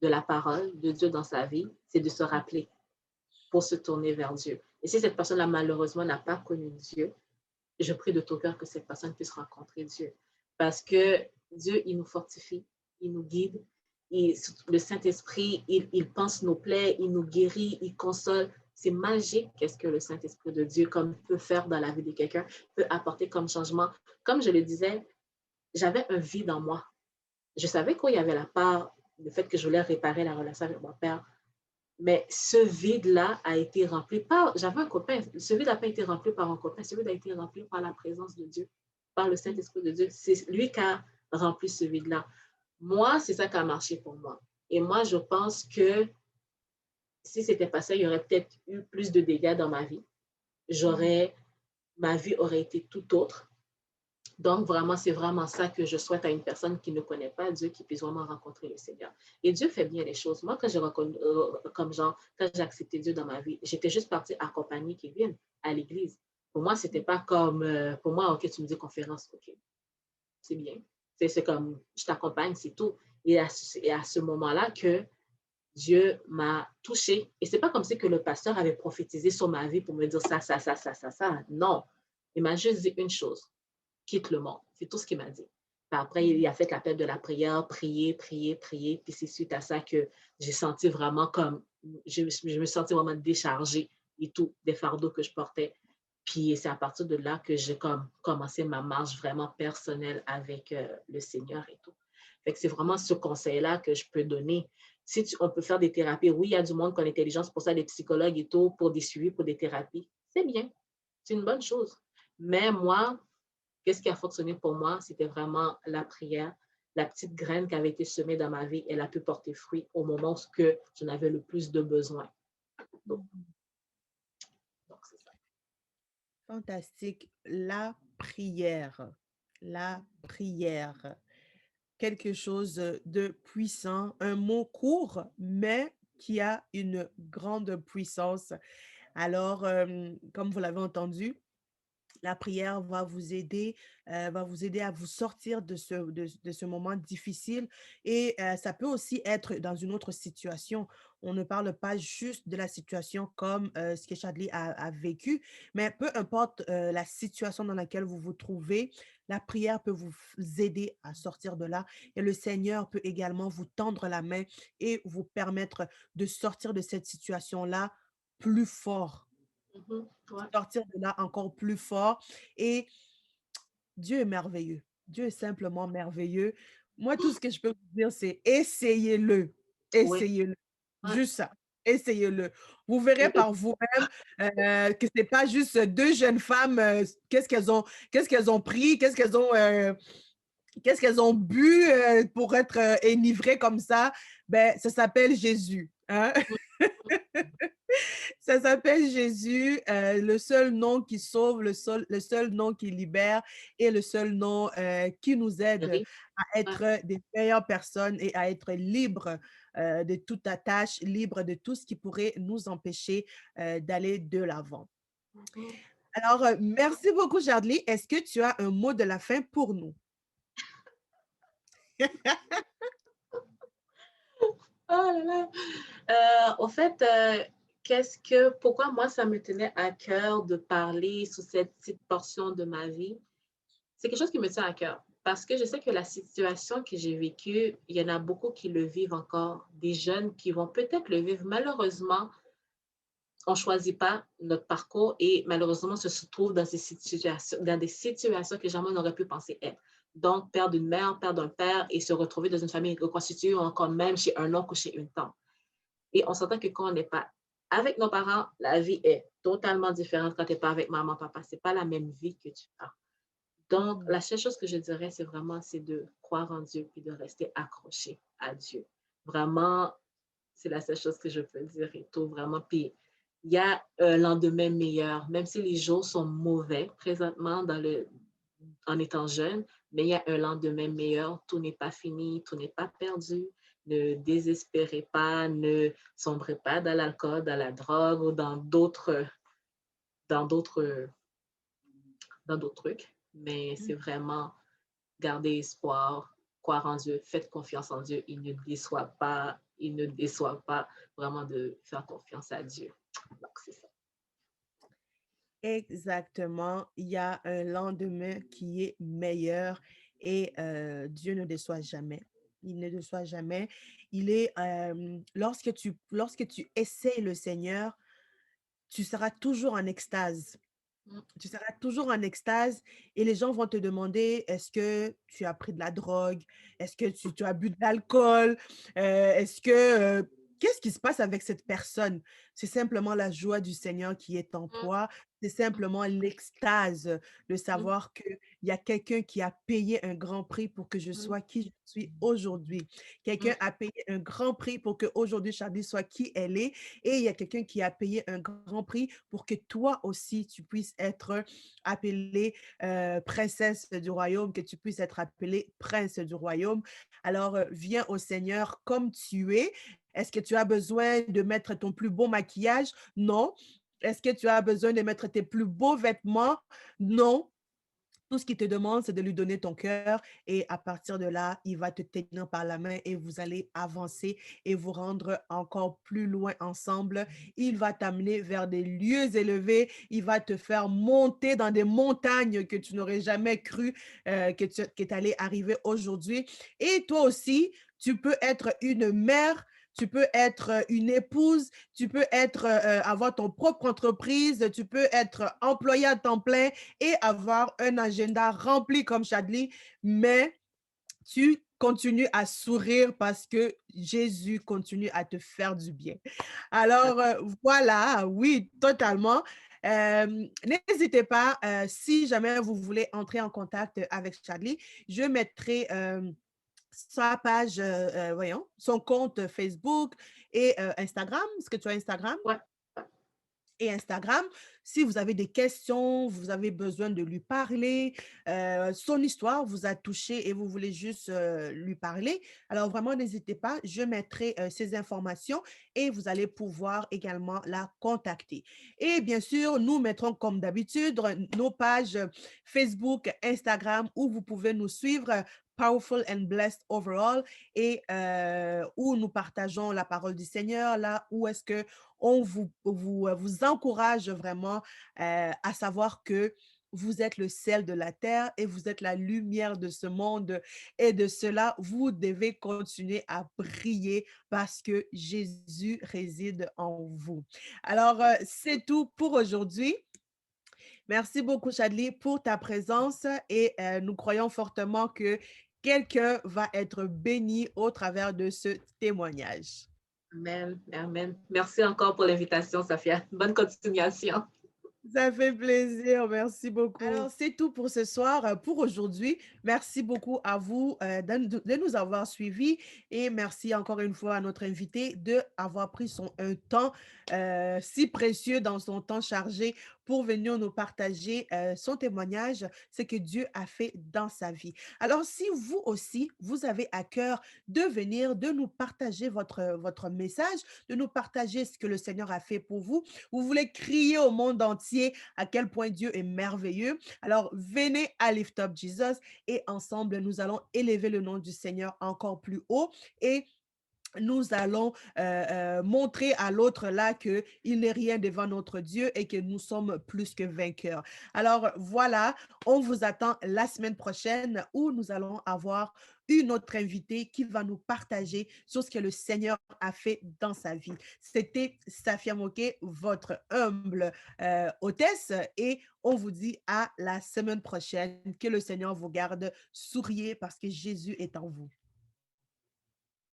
de la parole de Dieu dans sa vie, c'est de se rappeler pour se tourner vers Dieu. Et si cette personne-là, malheureusement, n'a pas connu Dieu, je prie de tout cœur que cette personne puisse rencontrer Dieu. Parce que Dieu, il nous fortifie, il nous guide. Le Saint-Esprit, il pense nos plaies, il nous guérit, il console. C'est magique qu'est-ce que le Saint-Esprit de Dieu comme peut faire dans la vie de quelqu'un, peut apporter comme changement. Comme je le disais, j'avais un vide en moi. Je savais qu'il y avait la part, le fait que je voulais réparer la relation avec mon père, mais ce vide-là a été rempli par, j'avais un copain, ce vide n'a pas été rempli par un copain, ce vide a été rempli par la présence de Dieu, par le Mmh. Saint-Esprit de Dieu. C'est lui qui a rempli ce vide-là. Moi, c'est ça qui a marché pour moi. Et moi, je pense que si c'était pas ça, il y aurait peut-être eu plus de dégâts dans ma vie. Mmh. J'aurais, ma vie aurait été tout autre. Donc, vraiment, c'est vraiment ça que je souhaite à une personne qui ne connaît pas Dieu, qui puisse vraiment rencontrer le Seigneur. Et Dieu fait bien les choses. Moi, quand j'ai reconnu, comme genre, quand j'ai accepté Dieu dans ma vie, j'étais juste partie accompagner Kevin à l'église. Pour moi, c'était pas comme, pour moi, OK, tu me dis conférence, OK, c'est bien. C'est comme, je t'accompagne, c'est tout. Et à ce moment-là que Dieu m'a touchée. Et c'est pas comme si que le pasteur avait prophétisé sur ma vie pour me dire ça, ça, ça, ça, ça, ça. Non. Il m'a juste dit une chose: quitte le monde. C'est tout ce qu'il m'a dit. Puis après, il a fait l'appel de la prière, prier, prier, prier. Puis c'est suite à ça que j'ai senti vraiment comme, je me sentais vraiment déchargée et tout, des fardeaux que je portais. Puis c'est à partir de là que j'ai comme commencé ma marche vraiment personnelle avec le Seigneur et tout. Fait que c'est vraiment ce conseil-là que je peux donner. Si on peut faire des thérapies, oui, il y a du monde qui a l'intelligence pour ça, des psychologues et tout, pour des suivis, pour des thérapies. C'est bien. C'est une bonne chose. Mais moi, qu'est-ce qui a fonctionné pour moi? C'était vraiment la prière. La petite graine qui avait été semée dans ma vie, elle a pu porter fruit au moment où j'en avais le plus de besoin. Donc, Mmh. donc c'est ça. Fantastique. La prière. La prière. Quelque chose de puissant, un mot court, mais qui a une grande puissance. Alors, comme vous l'avez entendu, la prière va vous aider à vous sortir de ce moment difficile et ça peut aussi être dans une autre situation. On ne parle pas juste de la situation comme ce que Chadli a vécu, mais peu importe la situation dans laquelle vous vous trouvez, la prière peut vous aider à sortir de là et le Seigneur peut également vous tendre la main et vous permettre de sortir de cette situation-là plus fort, Ouais. sortir de là encore plus fort et Dieu est merveilleux. Dieu est simplement merveilleux. Moi, tout ce que je peux vous dire, c'est essayez-le. Ouais. Essayez-le. Ouais. Juste ça. Essayez-le. Vous verrez par vous-même que ce n'est pas juste deux jeunes femmes, qu'est-ce qu'elles ont pris, qu'est-ce qu'elles ont bu pour être enivrées comme ça. Ben, ça s'appelle Jésus. Hein? Ça s'appelle Jésus, le seul nom qui sauve, le seul nom qui libère et le seul nom qui nous aide à Ouais. être des meilleures personnes et à être libres de toute attache, libres de tout ce qui pourrait nous empêcher d'aller de l'avant. Mhm. Alors, merci beaucoup, Jardly. Est-ce que tu as un mot de la fin pour nous? Oh là là. Au fait, pourquoi moi ça me tenait à cœur de parler sur cette petite portion de ma vie? C'est quelque chose qui me tient à cœur parce que je sais que la situation que j'ai vécue, il y en a beaucoup qui le vivent encore, des jeunes qui vont peut-être le vivre. Malheureusement, on ne choisit pas notre parcours et malheureusement, on se trouve dans des situations que jamais on n'aurait pu penser être. Donc, perdre une mère, perdre un père et se retrouver dans une famille reconstituée ou encore même chez un oncle ou chez une tante. Et on s'entend que quand on n'est pas avec nos parents, la vie est totalement différente quand tu n'es pas avec maman, papa. Ce n'est pas la même vie que tu as. Donc, Mhm. la seule chose que je dirais, c'est de croire en Dieu puis de rester accroché à Dieu. Vraiment, c'est la seule chose que je peux dire et tout, vraiment. Puis, il y a un lendemain meilleur, même si les jours sont mauvais présentement en étant jeune, mais il y a un lendemain meilleur. Tout n'est pas fini, tout n'est pas perdu. Ne désespérez pas, ne sombrez pas dans l'alcool, dans la drogue ou dans d'autres, dans d'autres trucs. Mais c'est vraiment garder espoir, croire en Dieu, faites confiance en Dieu. Il ne déçoit pas vraiment de faire confiance à Dieu. Donc, c'est ça. Exactement. Il y a un lendemain qui est meilleur et Dieu ne déçoit jamais. Il ne déçoit jamais. Lorsque tu essayes le Seigneur, tu seras toujours en extase. Mm, Tu seras toujours en extase et les gens vont te demander, est-ce que tu as pris de la drogue? Est-ce que tu as bu de l'alcool? Qu'est-ce qui se passe avec cette personne? C'est simplement la joie du Seigneur qui est en mm, toi. C'est simplement l'extase de mm, savoir qu'il y a quelqu'un qui a payé un grand prix pour que je mm, sois qui je suis aujourd'hui. mm, Quelqu'un a payé un grand prix pour qu'aujourd'hui Charlie soit qui elle est. Et il y a quelqu'un qui a payé un grand prix pour que toi aussi, tu puisses être appelée princesse du royaume, que tu puisses être appelé prince du royaume. Alors, viens au Seigneur comme tu es. Est-ce que tu as besoin de mettre ton plus beau maquillage? Non. Est-ce que tu as besoin de mettre tes plus beaux vêtements? Non. Tout ce qu'il te demande, c'est de lui donner ton cœur et à partir de là, il va te tenir par la main et vous allez avancer et vous rendre encore plus loin ensemble. Il va t'amener vers des lieux élevés. Il va te faire monter dans des montagnes que tu n'aurais jamais cru que tu allais arriver aujourd'hui. Et toi aussi, tu peux être une mère. Tu peux être une épouse, tu peux avoir ton propre entreprise, tu peux être employé à temps plein, et avoir un agenda rempli comme Chadli, mais tu continues à sourire parce que Jésus continue à te faire du bien. Alors, voilà, oui, totalement. N'hésitez pas, si jamais vous voulez entrer en contact avec Chadli, je mettrai sa page, voyons, son compte Facebook et Instagram. Est-ce que tu as Instagram? ouais. et Instagram. Si vous avez des questions, vous avez besoin de lui parler, son histoire vous a touché et vous voulez juste lui parler, alors vraiment n'hésitez pas, je mettrai ces informations et vous allez pouvoir également la contacter. Et bien sûr, nous mettrons comme d'habitude nos pages Facebook, Instagram où vous pouvez nous suivre. Powerful and Blessed Overall et où nous partageons la parole du Seigneur, là où est-ce que on vous encourage vraiment à savoir que vous êtes le sel de la terre et vous êtes la lumière de ce monde. Et de cela, vous devez continuer à briller parce que Jésus réside en vous. Alors, c'est tout pour aujourd'hui. Merci beaucoup, Chadli, pour ta présence et nous croyons fortement que quelqu'un va être béni au travers de ce témoignage. Amen. Amen. Merci encore pour l'invitation, Safia. Bonne continuation. Ça fait plaisir, merci beaucoup. Alors, c'est tout pour ce soir, pour aujourd'hui. Merci beaucoup à vous de nous avoir suivis et merci encore une fois à notre invité d'avoir pris un temps si précieux dans son temps chargé pour venir nous partager son témoignage, ce que Dieu a fait dans sa vie. Alors, si vous aussi, vous avez à cœur de venir, de nous partager votre message, de nous partager ce que le Seigneur a fait pour vous, vous voulez crier au monde entier à quel point Dieu est merveilleux. Alors, venez à Lift Up Jesus et ensemble, nous allons élever le nom du Seigneur encore plus haut et nous allons montrer à l'autre là qu'il n'est rien devant notre Dieu et que nous sommes plus que vainqueurs. Alors voilà, on vous attend la semaine prochaine où nous allons avoir une autre invitée qui va nous partager sur ce que le Seigneur a fait dans sa vie. C'était Safia Moké, votre humble hôtesse, et on vous dit à la semaine prochaine. Que le Seigneur vous garde. Souriez parce que Jésus est en vous.